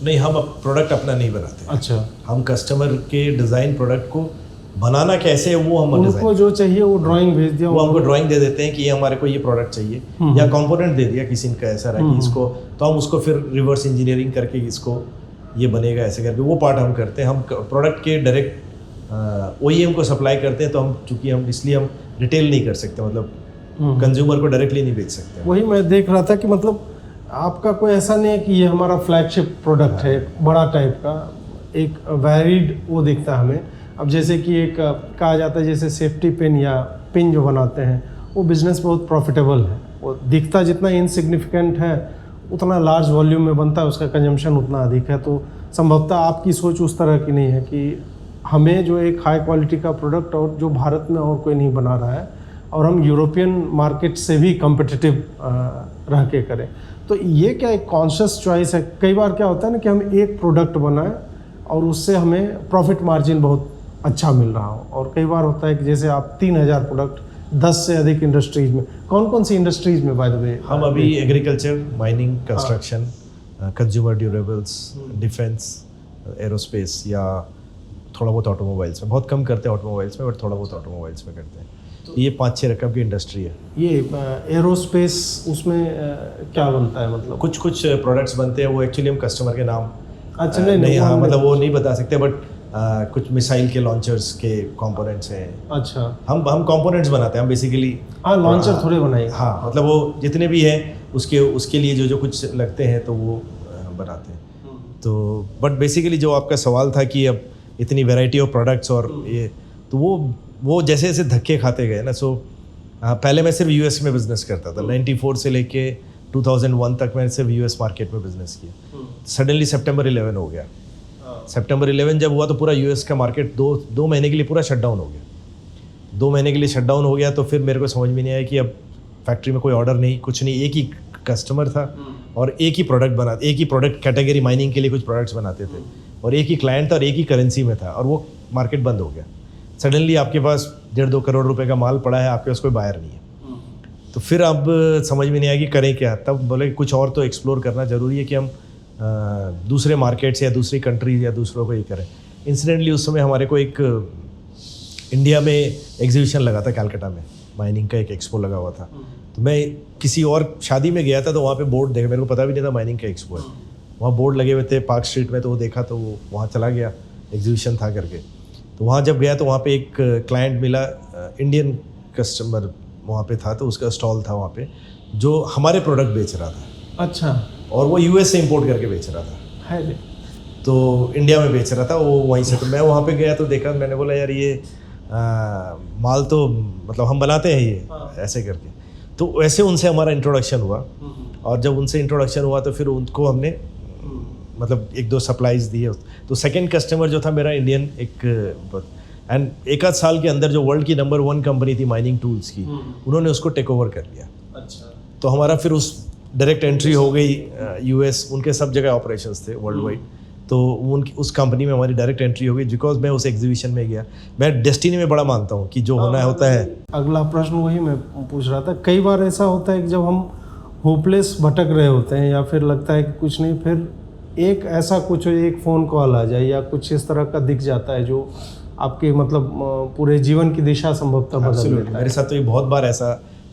नहीं, हम प्रोडक्ट अपना नहीं बनाते। अच्छा, हम कस्टमर के डिज़ाइन प्रोडक्ट को बनाना कैसे है वो हम उनको जो चाहिए वो ड्राइंग भेज दिया, वो हमको ड्राइंग दे देते हैं कि ये हमारे को ये प्रोडक्ट चाहिए, या कंपोनेंट दे दिया किसी का ऐसा रहा कि इसको, तो हम उसको फिर रिवर्स इंजीनियरिंग करके इसको ये बनेगा ऐसे करके, वो पार्ट हम करते हैं। हम प्रोडक्ट के डायरेक्ट OEM को सप्लाई करते हैं, तो हम चूँकि हम इसलिए हम रिटेल नहीं कर सकते, मतलब कंज्यूमर को डायरेक्टली नहीं बेच सकते। वही मैं देख रहा था कि मतलब आपका कोई ऐसा नहीं है कि ये हमारा फ्लैगशिप प्रोडक्ट है, बड़ा टाइप का, एक वैरिड वो दिखता है हमें। अब जैसे कि एक कहा जाता है जैसे सेफ्टी पिन या पिन जो बनाते हैं, वो बिज़नेस बहुत प्रॉफिटेबल है। वो दिखता जितना इनसिग्निफिकेंट है उतना लार्ज वॉल्यूम में बनता है, उसका कंजम्पशन उतना अधिक है। तो संभवतः आपकी सोच उस तरह की नहीं है कि हमें जो एक हाई क्वालिटी का प्रोडक्ट और जो भारत में और कोई नहीं बना रहा है और हम यूरोपियन मार्केट से भी कम्पिटिटिव रह के करें। तो ये क्या एक कॉन्शियस चॉइस है? कई बार क्या होता है ना कि हम एक प्रोडक्ट बनाएं और उससे हमें प्रॉफिट मार्जिन बहुत अच्छा मिल रहा हो, और कई बार होता है कि जैसे आप 3000 प्रोडक्ट 10 से अधिक इंडस्ट्रीज में, कौन कौन सी इंडस्ट्रीज में बाय द वे? हम अभी agriculture, mining, construction, consumer durables, defence, aerospace या थोड़ा बहुत ऑटोमोबाइल्स में, बहुत कम करते हैं ऑटोमोबाइल्स में, बट थोड़ा बहुत ऑटोमोबाइल्स में करते हैं। तो ये 5-6 रकम की इंडस्ट्री है। ये एरोस्पेस, उसमें क्या बनता है? मतलब कुछ प्रोडक्ट्स बनते हैं, वो एक्चुअली हम कस्टमर के नाम अच्छा नहीं, हाँ मतलब वो नहीं बता सकते, बट कुछ मिसाइल के लॉन्चर्स के कंपोनेंट्स हैं। अच्छा, हम कंपोनेंट्स बनाते हैं, हम बेसिकली। हाँ, लॉन्चर थोड़े बनाए। हाँ, मतलब वो जितने भी हैं उसके लिए जो कुछ लगते हैं तो वो बनाते हैं। तो बट बेसिकली जो आपका सवाल था कि अब इतनी वैरायटी ऑफ प्रोडक्ट्स और ये, तो वो जैसे जैसे धक्के खाते गए ना। सो पहले मैं सिर्फ यूएस में बिजनेस करता था। 94 से लेके 2001 तक मैंने सिर्फ यूएस मार्केट में बिजनेस किया। सडनली सितंबर 11 हो गया। सितंबर 11 जब हुआ तो पूरा यूएस का मार्केट दो महीने के लिए पूरा शटडाउन हो गया। 2 महीने के लिए शटडाउन हो गया, तो फिर मेरे को समझ में नहीं आया कि अब फैक्ट्री में कोई ऑर्डर नहीं, कुछ नहीं, एक ही कस्टमर था और एक ही प्रोडक्ट कैटेगरी, माइनिंग के लिए कुछ प्रोडक्ट्स बनाते थे, और एक ही क्लाइंट था और एक ही करेंसी में था, और वो मार्केट बंद हो गया। सडनली आपके पास 1.5-2 करोड़ रुपए का माल पड़ा है, आपके पास कोई बायर नहीं है। तो फिर अब समझ में नहीं आया कि करें क्या। तब बोले कुछ और तो एक्सप्लोर करना ज़रूरी है कि हम दूसरे मार्केट्स या दूसरी कंट्रीज या दूसरों को ही करें। इंसिडेंटली उस समय हमारे को एक इंडिया में एग्जीबिशन लगा था कलकत्ता में, माइनिंग का एक एक्सपो लगा हुआ था। तो मैं किसी और शादी में गया था, तो वहाँ पे बोर्ड देखा, मेरे को पता भी नहीं था माइनिंग का एक्सपो है। वहाँ बोर्ड लगे हुए थे पार्क स्ट्रीट में, तो वो देखा, तो वो वहाँ चला गया, एग्जीबिशन था करके। तो वहाँ जब गया तो वहाँ पे एक क्लाइंट मिला, इंडियन कस्टमर वहाँ पे था, तो उसका स्टॉल था वहाँ पे, जो हमारे प्रोडक्ट बेच रहा था। अच्छा, और वो यूएस से इंपोर्ट करके बेच रहा था, है तो इंडिया में बेच रहा था वो वहीं से। तो मैं वहाँ पे गया तो देखा, मैंने बोला यार ये माल तो मतलब हम बनाते हैं ये, ऐसे करके। तो वैसे उनसे हमारा इंट्रोडक्शन हुआ, और जब उनसे इंट्रोडक्शन हुआ तो फिर उनको हमने मतलब 1-2 सप्लाईज दिए। तो सेकंड कस्टमर जो था मेरा इंडियन एंड 1 आध साल के अंदर जो वर्ल्ड की नंबर 1 कंपनी थी माइनिंग टूल्स की, उन्होंने उसको टेक ओवर कर लिया। अच्छा, तो हमारा फिर उस डायरेक्ट एंट्री हो गई यूएस, उनके सब जगह ऑपरेशंस थे वर्ल्ड वाइड, तो उस कंपनी में हमारी डायरेक्ट एंट्री हो गई, बिकॉज मैं उस एग्जीबिशन में गया। मैं डेस्टिनी में बड़ा मानता हूँ कि जो होना होता है। अगला प्रश्न वही मैं पूछ रहा था। कई बार ऐसा होता है कि जब हम होपलेस भटक रहे होते हैं या फिर लगता है कि कुछ नहीं, फिर एक ऐसा कुछ एक फ़ोन कॉल आ जाए या कुछ इस तरह का दिख जाता है जो आपके मतलब पूरे जीवन की दिशा संभवतः बदल देता है। मेरे साथ तो ये बहुत बार ऐसा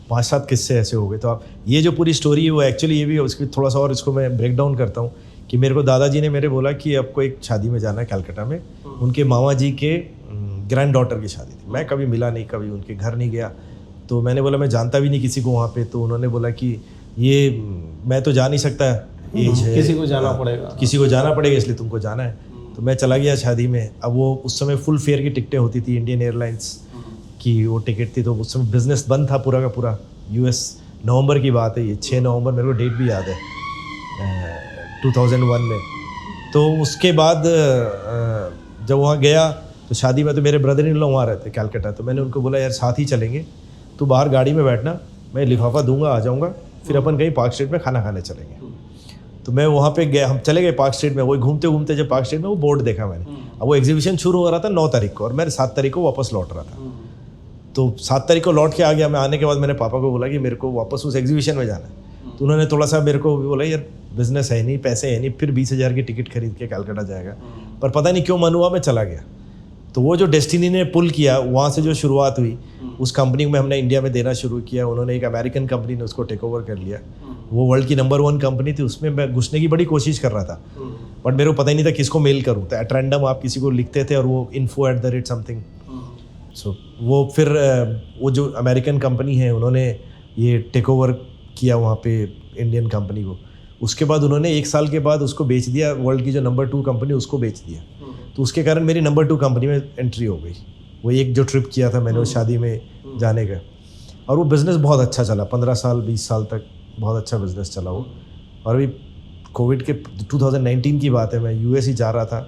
5-7 किस्से ऐसे हो गए। तो आप ये जो पूरी स्टोरी है वो एक्चुअली ये भी उसकी थोड़ा सा और इसको मैं ब्रेक डाउन करता हूँ कि मेरे को दादाजी ने मेरे बोला कि आपको एक शादी में जाना है कलकत्ता में, उनके मामा जी के ग्रैंड डॉटर की शादी थी। मैं कभी मिला नहीं, कभी उनके घर नहीं गया। तो मैंने बोला मैं जानता भी नहीं किसी को वहाँ पे। तो उन्होंने बोला कि ये मैं तो जा नहीं सकता, एज है, किसी को जाना पड़ेगा, किसी को जाना पड़ेगा, इसलिए तुमको जाना है। तो मैं चला गया शादी में। अब वो उस समय फुल फेयर की टिकटें होती थी, इंडियन एयरलाइंस की वो टिकट थी। तो उस समय बिजनेस बंद था पूरा का पूरा। यूएस, नवंबर की बात है ये, 6 नवंबर, मेरे को डेट भी याद है 2001 में। तो उसके बाद जब वहाँ गया तो शादी में, तो मेरे ब्रदर इन लॉ वहाँ रहते कलकत्ता। तो मैंने उनको बोला यार साथ ही चलेंगे, तो बाहर गाड़ी में बैठना, मैं लिफाफा दूंगा, आ जाऊँगा, फिर अपन कहीं पार्क स्ट्रीट में खाना खाने चलेंगे। तो मैं वहाँ पे गया, हम चले गए पार्क स्ट्रीट में। वही घूमते घूमते जब पार्क स्ट्रीट में वो बोर्ड देखा मैंने। अब वो एग्जीबिशन शुरू हो रहा था 9 तारीख को और मैं 7 तारीख को वापस लौट रहा था। तो 7 तारीख को लौट के आ गया। मैं आने के बाद मैंने पापा को बोला कि मेरे को वापस उस एग्जीबिशन में जाना है। तो उन्होंने थोड़ा सा मेरे को भी बोला यार बिजनेस है नहीं, पैसे है नहीं, फिर 20,000 की टिकट खरीद के कलकत्ता जाएगा। पर पता नहीं क्यों मन हुआ, मैं चला गया। तो वो जो डेस्टिनी ने पुल किया, वहाँ से जो शुरुआत हुई, उस कंपनी में हमने इंडिया में देना शुरू किया। उन्होंने एक अमेरिकन कंपनी ने उसको टेक ओवर कर लिया। वो वर्ल्ड की नंबर 1 कंपनी थी, उसमें मैं घुसने की बड़ी कोशिश कर रहा था, बट मेरे को पता ही नहीं था किसको मेल करूँ। तो एट रैंडम आप किसी को लिखते थे और वो info@something। सो वो फिर वो जो अमेरिकन कंपनी है उन्होंने ये टेक ओवर किया वहाँ पे इंडियन कंपनी को। उसके बाद उन्होंने 1 साल के बाद उसको बेच दिया, वर्ल्ड की जो नंबर 2 कंपनी उसको बेच दिया। तो उसके कारण मेरी नंबर 2 कंपनी में एंट्री हो गई। वो एक जो ट्रिप किया था मैंने उस शादी में जाने का, और वो बिज़नेस बहुत अच्छा चला, 15 साल 20 साल तक बहुत अच्छा बिज़नेस चला वो। और अभी कोविड के 2019 की बात है, मैं यूएस ही जा रहा था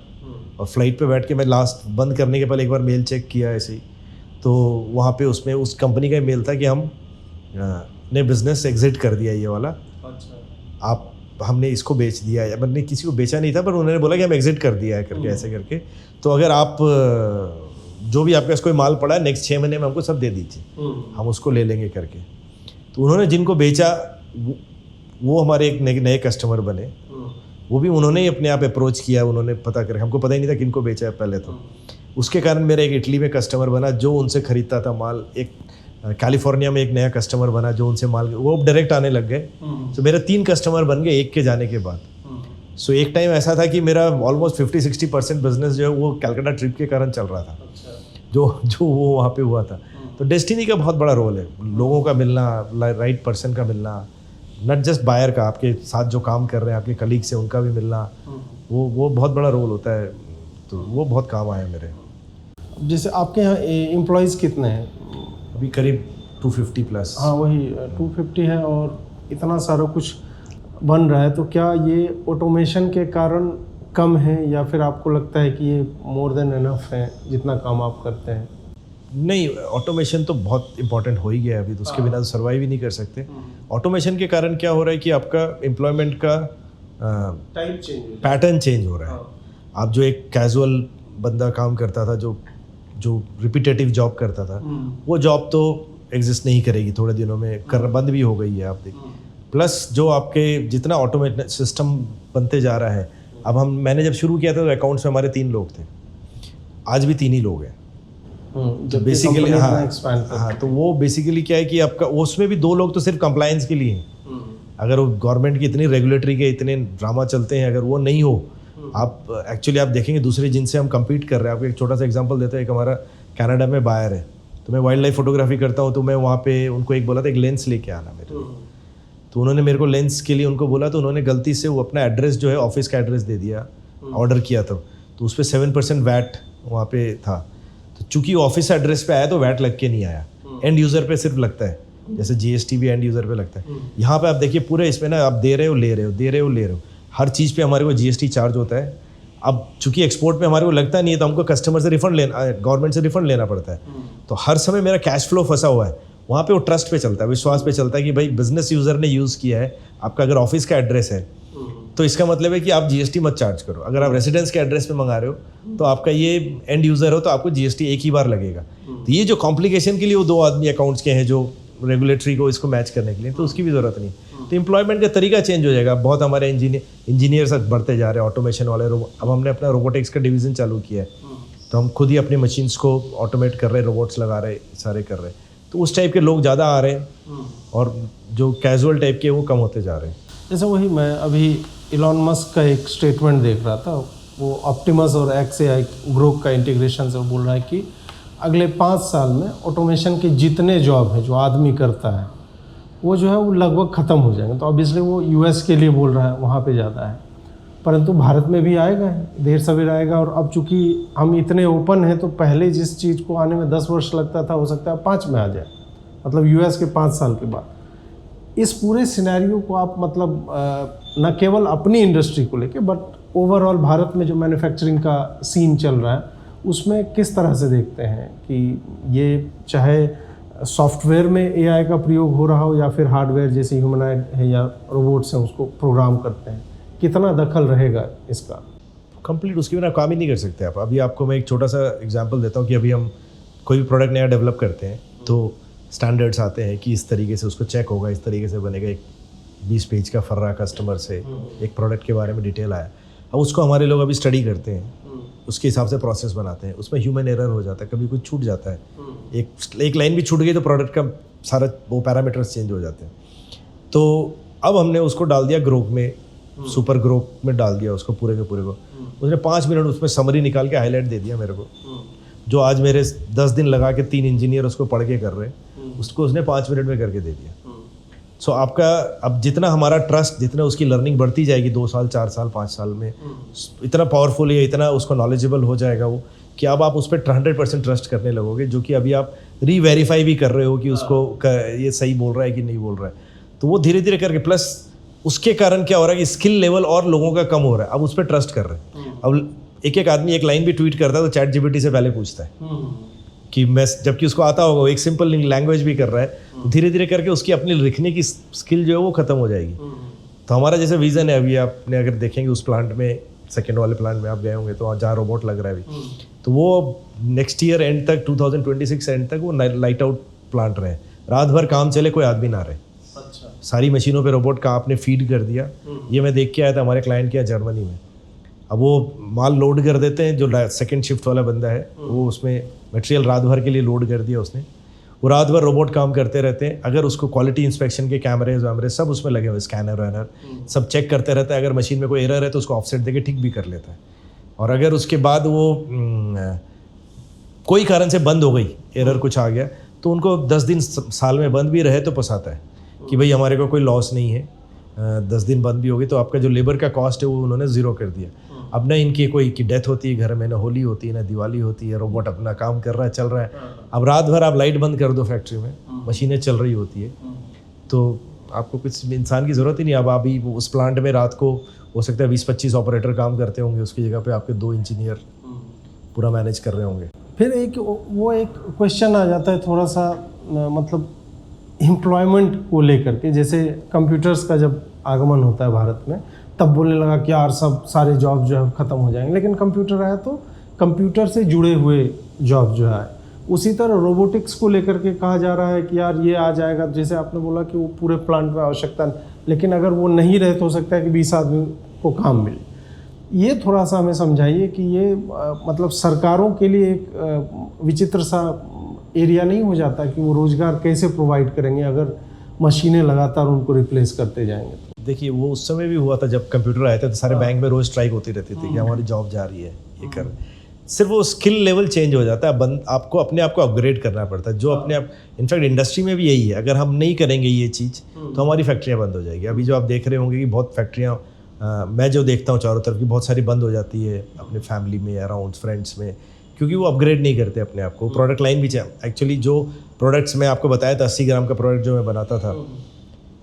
और फ्लाइट पे बैठ के मैं लास्ट बंद करने के पहले एक बार मेल चेक किया ऐसे ही, तो वहाँ पे उसमें उस कंपनी का मेल था कि हम ने बिज़नेस एग्जिट कर दिया ये वाला। अच्छा। आप हमने इसको बेच दिया है, मैंने किसी को बेचा नहीं था, पर उन्होंने बोला कि हम एग्जिट कर दिया है करके ऐसे करके। तो अगर आप जो भी आपके पास कोई माल पड़ा है नेक्स्ट 6 महीने में हमको सब दे दीजिए, हम उसको ले लेंगे करके। तो उन्होंने जिनको बेचा वो हमारे एक नए कस्टमर बने। वो भी उन्होंने ही अपने आप अप्रोच किया, उन्होंने पता कर, हमको पता ही नहीं था किनको बेचा है पहले। तो उसके कारण मेरा एक इटली में कस्टमर बना जो उनसे ख़रीदता था माल। एक कैलिफोर्निया में एक नया कस्टमर बना जो उनसे माल, वो डायरेक्ट आने लग गए। तो मेरे 3 कस्टमर बन गए एक के जाने के बाद। सो एक टाइम ऐसा था कि मेरा ऑलमोस्ट 50-60% बिजनेस जो है वो कलकत्ता ट्रिप के कारण चल रहा था। जो वो वहाँ पे हुआ था। तो डेस्टिनी का बहुत बड़ा रोल है, लोगों का मिलना, राइट पर्सन का मिलना, नॉट जस्ट बायर का, आपके साथ जो काम कर रहे हैं आपके कलीग से उनका भी मिलना, वो बहुत बड़ा रोल होता है। तो वो बहुत काम आया मेरे। जैसे आपके यहाँ एम्प्लॉयज़ कितने हैं? अभी करीब 250 प्लस। हाँ वही 250 है, और इतना सारा कुछ बन रहा है, तो क्या ये ऑटोमेशन के कारण कम है या फिर आपको लगता है कि ये मोर देन एनफ है जितना काम आप करते हैं? नहीं, ऑटोमेशन तो बहुत इंपॉर्टेंट हो ही गया है अभी, तो उसके बिना तो सर्वाइव ही नहीं कर सकते। ऑटोमेशन के कारण क्या हो रहा है कि आपका एम्प्लॉयमेंट का टाइप चेंज, पैटर्न चेंज हो रहा है। आप जो एक कैजुअल बंदा काम करता था, जो रिपीटेटिव जॉब करता था, वो जॉब तो एग्जिस्ट नहीं करेगी थोड़े दिनों में, बंद भी हो गई है आप देखिए। प्लस जो आपके जितना ऑटोमेट सिस्टम बनते जा रहा है, अब मैंने जब शुरू किया था तो अकाउंट्स में हमारे 3 लोग थे, आज भी 3 ही लोग हैं। तो बेसिकली हाँ, तो वो बेसिकली क्या है कि आपका उसमें भी 2 लोग तो सिर्फ कंप्लायंस के लिए हैं। अगर वो गवर्नमेंट की इतनी रेगुलेटरी के इतने ड्रामा चलते हैं, अगर वो नहीं हो, आप एक्चुअली आप देखेंगे दूसरे जिनसे हम compete कर रहे हैं। आपको एक छोटा सा एग्जांपल देते हैं, एक हमारा कनाडा में बायर है, तो मैं वाइल्ड लाइफ फोटोग्राफी करता हूँ, तो मैं वहाँ पे उनको एक बोला था एक लेंस लेके आना मेरे लिए। तो उन्होंने मेरे को लेंस के लिए उनको बोला, तो उन्होंने गलती से वो अपना एड्रेस जो है ऑफिस का एड्रेस दे दिया, ऑर्डर किया तो उस पर 7% वैट वहाँ पे था। तो चूंकि ऑफिस एड्रेस पे आया तो वैट लग के नहीं आया, एंड यूज़र पे सिर्फ लगता है, जैसे GST भी एंड यूज़र पे लगता है। यहाँ पे आप देखिए पूरे इसमें ना, आप दे रहे हो ले रहे हो, दे रहे हो ले रहे हो, हर चीज़ पे हमारे को GST चार्ज होता है। अब चूंकि एक्सपोर्ट पे हमारे को लगता नहीं है, तो हमको कस्टमर से रिफंड लेना, गवर्नमेंट से रिफंड लेना पड़ता है। तो हर समय मेरा कैश फ्लो फंसा हुआ है वहाँ पे। वो ट्रस्ट पे चलता है, विश्वास पे चलता है कि भाई बिजनेस यूज़र ने यूज़ किया है, आपका अगर ऑफिस का एड्रेस है तो इसका मतलब है कि आप GST मत चार्ज करो। अगर आप रेसिडेंस के एड्रेस पे मंगा रहे हो तो आपका ये एंड यूज़र हो तो आपको GST एक ही बार लगेगा। तो ये जो कॉम्प्लिकेशन के लिए वो 2 आदमी अकाउंट्स के हैं जो रेगुलेटरी को इसको मैच करने के लिए, तो उसकी भी ज़रूरत नहीं। तो एम्प्लॉयमेंट का तरीका चेंज हो जाएगा। बहुत हमारे इंजीनियर्स बढ़ते जा रहे हैं, ऑटोमेशन वाले। अब हमने अपना रोबोटिक्स का डिवीज़न चालू किया है, तो हम खुद ही अपनी मशीन्स को ऑटोमेट कर रहे हैं, रोबोट्स लगा रहे, सारे कर रहे हैं। तो उस टाइप के लोग ज़्यादा आ रहे हैं, और जो कैजुअल टाइप के वो कम होते जा रहे हैं। जैसे वही मैं अभी इलॉन मस्क का एक स्टेटमेंट देख रहा था, वो ऑप्टिमस और XAI ग्रोक का इंटीग्रेशन से बोल रहा है कि अगले 5 साल में ऑटोमेशन के जितने जॉब हैं जो आदमी करता है वो जो है वो लगभग ख़त्म हो जाएंगे। तो ऑब्वियसली वो US के लिए बोल रहा है, वहाँ पे ज़्यादा है, परंतु भारत में भी आएगा, देर सवेर आएगा। और अब चूँकि हम इतने ओपन हैं, तो पहले जिस चीज़ को आने में 10 वर्ष लगता था, हो सकता है 5 में आ जाए, मतलब US के 5 साल के बाद। इस पूरे सिनेरियो को आप मतलब न केवल अपनी इंडस्ट्री को लेके, बट ओवरऑल भारत में जो मैन्युफैक्चरिंग का सीन चल रहा है उसमें किस तरह से देखते हैं कि ये चाहे सॉफ्टवेयर में AI का प्रयोग हो रहा हो या फिर हार्डवेयर जैसे ह्यूमनॉइड है या रोबोट्स हैं उसको प्रोग्राम करते हैं, कितना दखल रहेगा इसका? कंप्लीट उसके बिना काम ही नहीं कर सकते आप। अभी आपको मैं एक छोटा सा एग्जांपल देता हूँ कि अभी हम कोई भी प्रोडक्ट नया डेवलप करते हैं तो स्टैंडर्ड्स आते हैं कि इस तरीके से उसको चेक होगा, इस तरीके से बनेगा। एक 20 पेज का फर्रा कस्टमर से एक प्रोडक्ट के बारे में डिटेल आया, अब उसको हमारे लोग अभी स्टडी करते हैं, उसके हिसाब से प्रोसेस बनाते हैं। उसमें ह्यूमन एरर हो जाता है, कभी कुछ छूट जाता है, एक लाइन भी छूट गई तो प्रोडक्ट का सारा वो पैरामीटर्स चेंज हो जाते हैं। तो अब हमने उसको डाल दिया ग्रोक में, सुपर ग्रोक में डाल दिया उसको पूरे के पूरे को। उसने 5 मिनट उसमें समरी निकाल के हाईलाइट दे दिया मेरे को, जो आज मेरे 10 दिन लगा के 3 इंजीनियर उसको पढ़ के कर रहे हैं, उसको उसने 5 मिनट में करके दे दिया। सो आपका अब जितना हमारा ट्रस्ट, जितना उसकी लर्निंग बढ़ती जाएगी 2 साल 4 साल 5 साल में, इतना पावरफुल है, इतना उसको नॉलेजेबल हो जाएगा वो कि अब आप उस पर 100% ट्रस्ट करने लगोगे, जो कि अभी आप रीवेरीफाई भी कर रहे हो कि उसको ये सही बोल रहा है कि नहीं बोल रहा है। तो वो धीरे धीरे करके, प्लस उसके कारण क्या हो रहा है कि स्किल लेवल और लोगों का कम हो रहा है, अब उस पर ट्रस्ट कर रहे हैं। अब एक आदमी एक लाइन भी ट्वीट करता है तो चैट जीपीटी से पहले पूछता है कि मैं, जबकि उसको आता होगा, वो एक सिंपल लैंग्वेज भी कर रहा है, तो धीरे धीरे करके उसकी अपनी लिखने की स्किल जो है वो खत्म हो जाएगी। तो हमारा जैसे विजन है, अभी आपने अगर देखेंगे उस प्लांट में, सेकेंड वाले प्लांट में आप गए होंगे तो जहाँ रोबोट लग रहा है अभी, तो वो नेक्स्ट ईयर एंड तक 2026 एंड तक वो लाइट आउट प्लांट रहे, रात भर काम चले, कोई आदमी ना रहे। अच्छा। सारी मशीनों पे रोबोट का आपने फीड कर दिया। ये मैं देख के आया था हमारे क्लाइंट के यहाँ जर्मनी में। अब वो माल लोड कर देते हैं, जो सेकंड शिफ्ट वाला बंदा है वो उसमें मटेरियल रात भर के लिए लोड कर दिया उसने, वो रात भर रोबोट काम करते रहते हैं। अगर उसको क्वालिटी इंस्पेक्शन के कैमरे वैमरे सब उसमें लगे हुए, स्कैनर वैनर सब चेक करते रहता है। अगर मशीन में कोई एरर है तो उसको ऑफसेट देके ठीक भी कर लेता है। और अगर उसके बाद वो कोई कारण से बंद हो गई, एरर कुछ आ गया, तो उनको 10 दिन साल में बंद भी रहे तो पसाता है कि भाई हमारे को कोई लॉस नहीं है, 10 दिन बंद भी होगी तो आपका जो लेबर का कॉस्ट है वो उन्होंने ज़ीरो कर दिया। अब ना इनकी कोई की डेथ होती है घर में, ना होली होती है, ना दिवाली होती है, रोबोट अपना काम कर रहा है, चल रहा है। अब रात भर आप लाइट बंद कर दो फैक्ट्री में, मशीनें चल रही होती है, तो आपको कुछ इंसान की ज़रूरत ही नहीं। अब अभी उस प्लांट में रात को हो सकता है 20-25 ऑपरेटर काम करते होंगे, उसकी जगह पे आपके 2 इंजीनियर पूरा मैनेज कर रहे होंगे। फिर एक क्वेश्चन आ जाता है थोड़ा सा, मतलब एम्प्लॉयमेंट को लेकर के, जैसे कंप्यूटर्स का जब आगमन होता है भारत में, तब बोलने लगा कि यार सारे जॉब जो है ख़त्म हो जाएंगे, लेकिन कंप्यूटर आया तो कंप्यूटर से जुड़े हुए जॉब जो है, उसी तरह रोबोटिक्स को लेकर के कहा जा रहा है कि यार ये आ जाएगा। जैसे आपने बोला कि वो पूरे प्लांट में आवश्यकता नहीं, लेकिन अगर वो नहीं रहे तो हो सकता है कि 20 आदमी को काम मिले। ये थोड़ा सा हमें समझाइए कि ये मतलब सरकारों के लिए एक विचित्र सा एरिया नहीं हो जाता कि वो रोज़गार कैसे प्रोवाइड करेंगे अगर मशीनें लगातार उनको रिप्लेस करते जाएंगे तो? देखिए वो उस समय भी हुआ था जब कंप्यूटर आए थे, तो सारे बैंक में रोज़ स्ट्राइक होती रहती थी कि हमारी जॉब जा रही है, ये कर। सिर्फ वो स्किल लेवल चेंज हो जाता है, आपको अपने आप को अपग्रेड करना पड़ता है, जो अपने आप, इनफैक्ट इंडस्ट्री में भी यही है। अगर हम नहीं करेंगे ये चीज़ तो हमारी फैक्ट्रियाँ बंद हो जाएगी। अभी जो आप देख रहे होंगे कि बहुत फैक्ट्रियाँ, मैं जो देखता हूँ चारों तरफ की, बहुत सारी बंद हो जाती है अपने फैमिली में, अराउंड फ्रेंड्स में, क्योंकि वो अपग्रेड नहीं करते अपने आप को। प्रोडक्ट लाइन भी एक्चुअली जो प्रोडक्ट्स मैं आपको बताया था 80 ग्राम का प्रोडक्ट जो मैं बनाता था,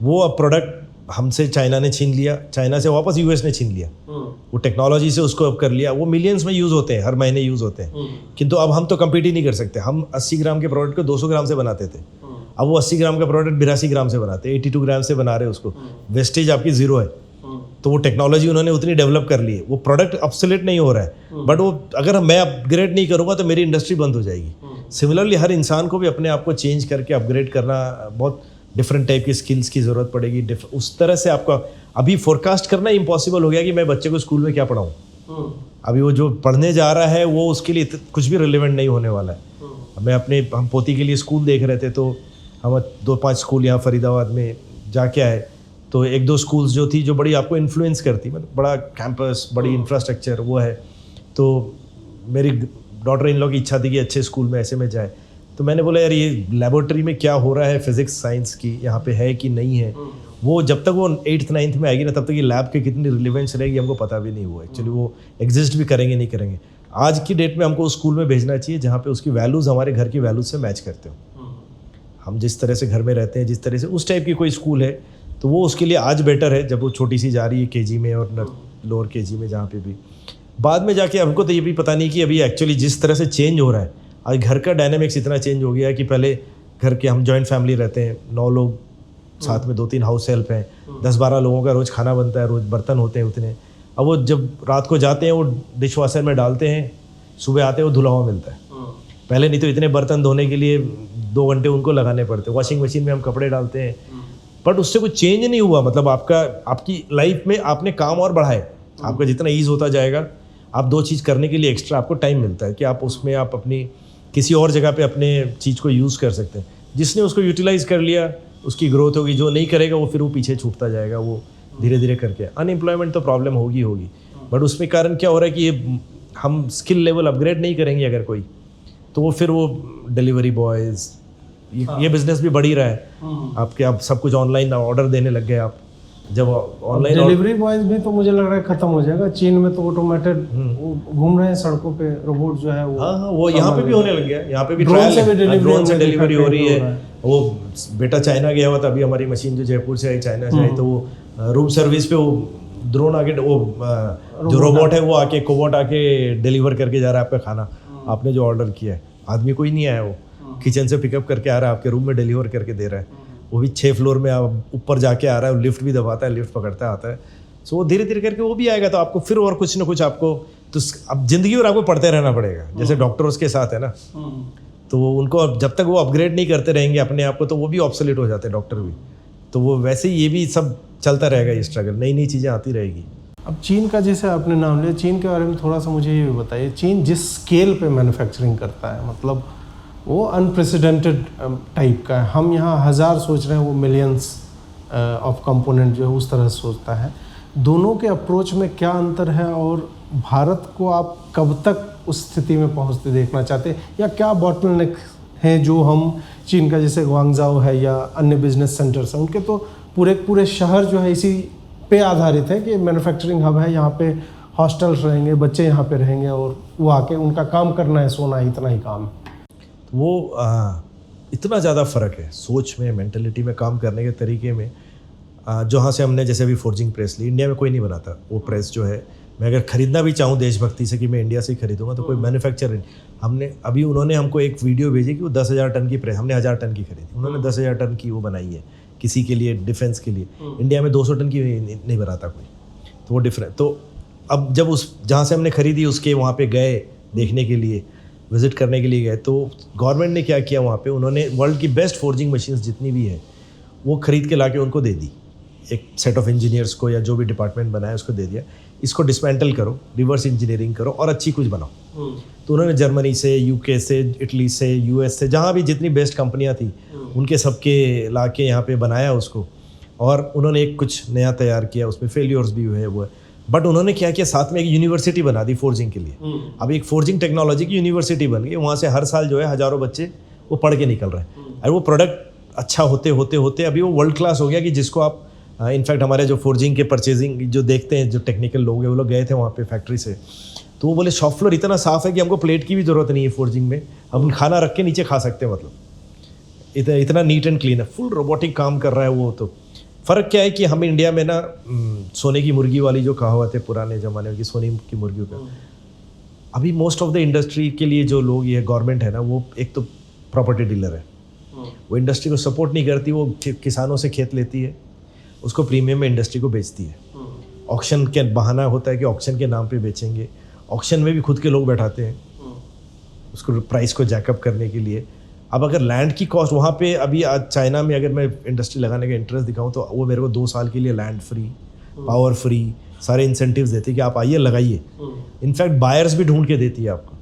वो अब प्रोडक्ट हमसे चाइना ने छीन लिया, चाइना से वापस यूएस ने छीन लिया, वो टेक्नोलॉजी से उसको अब कर लिया। वो मिलियंस में यूज़ होते हैं, हर महीने यूज़ होते हैं, किंतु अब हम तो कम्पीट ही नहीं कर सकते। हम 80 ग्राम के प्रोडक्ट को 200 ग्राम से बनाते थे, अब वो 80 ग्राम का प्रोडक्ट 82 ग्राम से बनाते हैं, 82 ग्राम से बना रहे हैं उसको। वेस्टेज आपकी ज़ीरो है। तो वो टेक्नोलॉजी उन्होंने उतनी डेवलप कर ली है, वो प्रोडक्ट ऑब्सोलेट नहीं हो रहा है, बट वो अगर मैं अपग्रेड नहीं करूँगा तो मेरी इंडस्ट्री बंद हो जाएगी। सिमिलरली हर इंसान को भी अपने आप को चेंज करके अपग्रेड करना, बहुत डिफरेंट टाइप की स्किल्स की ज़रूरत पड़ेगी। उस तरह से आपका अभी फोरकास्ट करना इम्पॉसिबल हो गया कि मैं बच्चे को स्कूल में क्या पढ़ाऊँ। अभी वो जो पढ़ने जा रहा है वो उसके लिए कुछ भी रिलेवेंट नहीं होने वाला है। हम पोती के लिए स्कूल देख रहे थे, तो हम 2-5 स्कूल यहाँ फरीदाबाद में जाके आए, तो 1-2 स्कूल्स जो थी जो बड़ी आपको इन्फ्लुएंस करती, मतलब बड़ा कैंपस, बड़ी इंफ्रास्ट्रक्चर वो है। तो मेरी डॉटर इन लॉ की इच्छा थी कि अच्छे स्कूल में ऐसे में जाए, तो मैंने बोला यार ये लेबोरेटरी में क्या हो रहा है फिजिक्स साइंस की, यहाँ पे है कि नहीं है, वो जब तक वो 8th 9th में आएगी ना, तब तक ये लैब की कितनी रिलेवेंस रहेगी हमको पता भी नहीं हुआ। एक्चुअली वो एग्जिस्ट भी करेंगे नहीं करेंगे। आज की डेट में हमको उस स्कूल में भेजना चाहिए जहाँ पे उसकी वैल्यूज़ हमारे घर की वैल्यूज़ से मैच करते हो। हम जिस तरह से घर में रहते हैं, जिस तरह से, उस टाइप की कोई स्कूल है तो वो उसके लिए आज बेटर है, जब वो छोटी सी जा रही है केजी में और लोअर केजी में, जहाँ पे भी बाद में जाके हमको तो ये भी पता नहीं कि अभी एक्चुअली जिस तरह से चेंज हो रहा है, आज घर का डायनामिक्स इतना चेंज हो गया है कि पहले घर के, हम जॉइंट फैमिली रहते हैं, 9 लोग साथ में, 2-3 हाउस हेल्प हैं, 10-12 लोगों का रोज़ खाना बनता है, रोज़ बर्तन होते हैं उतने। अब वो जब रात को जाते हैं वो डिश वॉशर में डालते हैं, सुबह आते हैं वो धुला हुआ मिलता है। पहले नहीं तो इतने बर्तन धोने के लिए 2 घंटे उनको लगाने पड़ते, वॉशिंग मशीन में हम कपड़े डालते हैं, बट उससे कुछ चेंज नहीं हुआ। मतलब आपकी लाइफ में आपने काम और बढ़ाए, आपका जितना ईज होता जाएगा, आप 2 चीज़ करने के लिए एक्स्ट्रा आपको टाइम मिलता है कि आप उसमें आप अपनी किसी और जगह पे अपने चीज़ को यूज़ कर सकते हैं। जिसने उसको यूटिलाइज़ कर लिया उसकी ग्रोथ होगी, जो नहीं करेगा वो फिर वो पीछे छूटता जाएगा, वो धीरे धीरे करके। अनएम्प्लॉयमेंट तो प्रॉब्लम होगी, बट उसमें कारण क्या हो रहा है कि ये हम स्किल लेवल अपग्रेड नहीं करेंगे अगर कोई, तो वो फिर वो डिलीवरी बॉयज़ ये बिजनेस भी बढ़ ही रहा है आपके, अब सब कुछ ऑनलाइन ऑर्डर देने लग गए आप। जब ऑनलाइन डिलीवरी बॉयज भी तो मुझे लग रहा है खत्म हो जाएगा। चीन में तो ऑटोमेटेड घूम रहे हैं सड़कों पे, रोबोट जो है वो। हाँ वो यहाँ पे भी होने लग गया, यहाँ पे भी ड्रोन से भी ड्रोन से डिलीवरी हो रही है। है। वो बेटा चाइना गया हुआ था, अभी हमारी मशीन जो जयपुर से आई चाइना से आई, तो वो रूम सर्विस पे वो ड्रोन आके वो जो रोबोट है वो आके कोबोट आके डिलीवर करके जा रहा है आपका खाना, आपने जो ऑर्डर किया है। आदमी कोई नहीं आया, वो किचन से पिकअप करके आ रहा है, आपके रूम में डिलीवर करके दे रहा है। वो भी 6 फ्लोर में आप ऊपर जाके आ रहा है, लिफ्ट भी दबाता है, लिफ्ट पकड़ता आता है। सो वो धीरे धीरे करके वो भी आएगा, तो आपको फिर और कुछ ना कुछ आपको तो अब जिंदगी और आपको पढ़ते रहना पड़ेगा। जैसे डॉक्टर्स के साथ है ना, तो वो उनको जब तक वो अपग्रेड नहीं करते रहेंगे अपने आप को, तो वो भी ऑब्सोलीट हो जाते हैं डॉक्टर भी। तो वो वैसे ही ये भी सब चलता रहेगा, ये स्ट्रगल, नई नई चीज़ें आती रहेगी। अब चीन का जैसे आपने नाम लिया, चीन के बारे में थोड़ा सा मुझे ये भी बताइए। चीन जिस स्केल पे मैन्युफैक्चरिंग करता है, मतलब वो अनप्रेसिडेंटेड टाइप का है। हम यहाँ 1000 सोच रहे हैं, वो मिलियंस ऑफ कंपोनेंट जो है उस तरह से सोचता है। दोनों के अप्रोच में क्या अंतर है, और भारत को आप कब तक उस स्थिति में पहुँचते देखना चाहते हैं, या क्या बॉटलनेक हैं जो हम चीन का जैसे ग्वांगझाओ है या अन्य बिजनेस सेंटर्स हैं, उनके तो पूरे शहर जो है इसी पे आधारित है कि मैन्युफैक्चरिंग हब है, यहाँ पे हॉस्टल्स रहेंगे, बच्चे यहाँ पे रहेंगे और वो आके उनका काम करना है, सोना है, इतना ही काम है। वो इतना ज़्यादा फ़र्क है सोच में, मेंटलिटी में, काम करने के तरीके में। जहाँ से हमने जैसे अभी फोर्जिंग प्रेस ली, इंडिया में कोई नहीं बनाता वो प्रेस जो है। मैं अगर ख़रीदना भी चाहूँ देशभक्ति से कि मैं इंडिया से ही खरीदूँगा, तो कोई मैन्युफैक्चर हमने अभी उन्होंने हमको एक वीडियो भेजी कि वो 10,000 टन की प्रेस, हमने 1000 टन की खरीदी, उन्होंने 10,000 टन की वो बनाई है किसी के लिए, डिफेंस के लिए। इंडिया में 200 टन की नहीं बनाता कोई, तो वो डिफरेंट। तो अब जब उस जहाँ से हमने खरीदी उसके वहाँ पे गए देखने के लिए, विजिट करने के लिए गए, तो गवर्नमेंट ने क्या किया वहाँ पे, उन्होंने वर्ल्ड की बेस्ट फोर्जिंग मशीन्स जितनी भी है वो खरीद के लाके उनको दे दी, एक सेट ऑफ इंजीनियर्स को या जो भी डिपार्टमेंट बनाया उसको दे दिया, इसको डिसमेंटल करो, रिवर्स इंजीनियरिंग करो और अच्छी कुछ बनाओ। तो उन्होंने जर्मनी से, यूके से, इटली से, यूएस से, जहाँ भी जितनी बेस्ट कंपनियाँ थी उनके सबके ला के यहाँ पे बनाया उसको, और उन्होंने एक कुछ नया तैयार किया। उसमें फेलियर्स भी हुए वो है, बट उन्होंने क्या किया, साथ में एक यूनिवर्सिटी बना दी फोर्जिंग के लिए। अब एक फोर्जिंग टेक्नोलॉजी की यूनिवर्सिटी बन गई, वहाँ से हर साल जो है हज़ारों बच्चे वो पढ़ के निकल रहे हैं, और वो प्रोडक्ट अच्छा होते होते होते अभी वो वर्ल्ड क्लास हो गया कि जिसको आप इनफैक्ट हमारे जो फोर्जिंग के परचेजिंग जो देखते हैं, जो टेक्निकल लोग हैं, वो लोग गए थे वहाँ पे फैक्ट्री से, तो वो बोले शॉप फ्लोर इतना साफ़ है कि हमको प्लेट की भी ज़रूरत नहीं है फोर्जिंग में, हम खाना रख के नीचे खा सकते हैं, मतलब इतना नीट एंड क्लीन है, फुल रोबोटिक काम कर रहा है वो। तो फ़र्क क्या है कि हम इंडिया में ना सोने की मुर्गी वाली जो कहावत है पुराने ज़माने की, सोने की मुर्गियों का, अभी मोस्ट ऑफ द इंडस्ट्री के लिए जो लोग, ये गवर्नमेंट है ना, वो एक तो प्रॉपर्टी डीलर है, वो इंडस्ट्री को सपोर्ट नहीं करती, वो किसानों से खेत लेती है, उसको प्रीमियम में इंडस्ट्री को बेचती है। ऑक्शन के बहाना होता है कि ऑक्शन के नाम पे बेचेंगे, ऑक्शन में भी खुद के लोग बैठाते हैं उसको प्राइस को जैकअप करने के लिए। अब अगर लैंड की कॉस्ट वहाँ पे, अभी आज चाइना में अगर मैं इंडस्ट्री लगाने का इंटरेस्ट दिखाऊं, तो वो मेरे को 2 साल के लिए लैंड फ्री, पावर फ्री, सारे इंसेंटिव्स देती है कि आप आइए लगाइए। इनफैक्ट बायर्स भी ढूंढ के देती है आपको,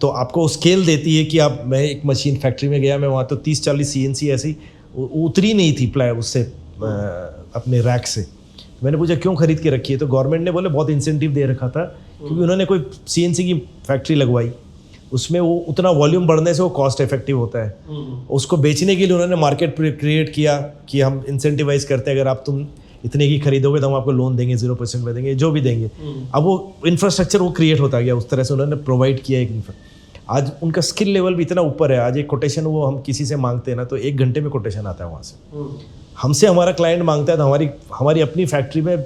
तो आपको स्केल देती है कि आप, मैं एक मशीन फैक्ट्री में गया, मैं वहाँ तो 30-40 CNC ऐसी उतरी नहीं थी उससे अपने रैक से। मैंने पूछा क्यों खरीद के रखी है, तो गवर्नमेंट ने बोले बहुत इंसेंटिव दे रखा था, क्योंकि उन्होंने कोई CNC की फैक्ट्री लगवाई, उसमें वो उतना वॉल्यूम बढ़ने से वो कॉस्ट इफेक्टिव होता है। उसको बेचने के लिए उन्होंने मार्केट क्रिएट किया कि हम इंसेंटिवाइज करते हैं, अगर आप तुम इतने की खरीदोगे तो हम आपको लोन देंगे, 0% में देंगे, जो भी देंगे। अब वो इंफ्रास्ट्रक्चर वो क्रिएट होता गया, उस तरह से उन्होंने प्रोवाइड किया एक। आज उनका स्किल लेवल भी इतना ऊपर है, आज एक कोटेशन वो हम किसी से मांगते हैं ना, तो 1 घंटे में कोटेशन आता है वहाँ से। हमसे हमारा क्लाइंट मांगता है, तो हमारी अपनी फैक्ट्री में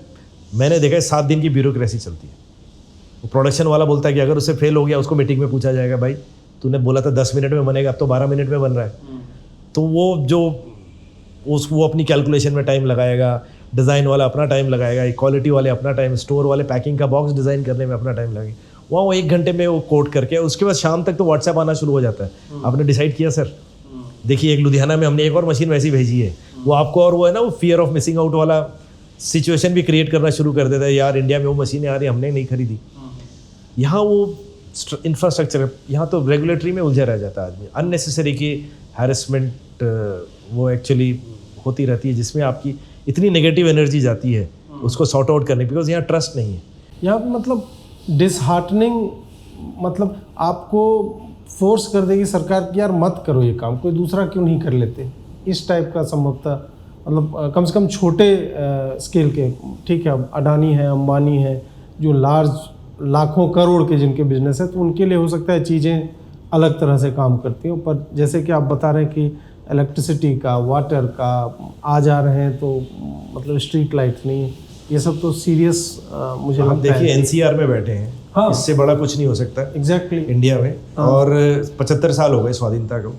मैंने देखा है 7 दिन की ब्यूरोक्रेसी चलती है। वो प्रोडक्शन वाला बोलता है कि अगर उससे फेल हो गया, उसको मीटिंग में पूछा जाएगा, भाई तूने बोला था 10 मिनट में बनेगा, अब तो 12 मिनट में बन रहा है। तो वो अपनी कैलकुलेशन में टाइम लगाएगा, डिज़ाइन वाला अपना टाइम लगाएगा, क्वालिटी वाले अपना टाइम, स्टोर वाले पैकिंग का बॉक्स डिज़ाइन करने में अपना टाइम लगेगा। वहाँ वो 1 घंटे में वो कोड करके, उसके बाद शाम तक तो व्हाट्सएप आना शुरू हो जाता है, आपने डिसाइड किया सर, देखिए एक लुधियाना में हमने एक और मशीन वैसी भेजी है, वो आपको, और वो है ना वो फियर ऑफ मिसिंग आउट वाला सिचुएशन भी क्रिएट करना शुरू कर देता है, यार इंडिया में वो मशीनें आ रही, हमने नहीं खरीदी। यहाँ वो इंफ्रास्ट्रक्चर, यहाँ तो रेगुलेटरी में उलझा रह जाता है आदमी, अननेसेसरी की हैरेसमेंट वो एक्चुअली होती रहती है, जिसमें आपकी इतनी नेगेटिव एनर्जी जाती है उसको सॉर्ट आउट करने, बिकॉज यहाँ ट्रस्ट नहीं है। यहाँ मतलब डिसहार्टनिंग, मतलब आपको फोर्स कर देगी सरकार कि यार मत करो ये काम, कोई दूसरा क्यों नहीं कर लेते, इस टाइप का संभवतः, मतलब कम से कम छोटे स्केल के, ठीक है, अब अडानी है, अंबानी है, जो लार्ज लाखों करोड़ के जिनके बिजनेस है, तो उनके लिए हो सकता है चीज़ें अलग तरह से काम करती हैं। पर जैसे कि आप बता रहे हैं कि इलेक्ट्रिसिटी का, वाटर का आ जा रहे हैं, तो मतलब स्ट्रीट लाइट नहीं, ये सब तो सीरियस मुझे आप लगता है। देखिए एनसीआर में बैठे हैं, हाँ। इससे बड़ा कुछ नहीं हो सकता एग्जैक्टली। इंडिया में। और 75 साल हो गए स्वाधीनता को,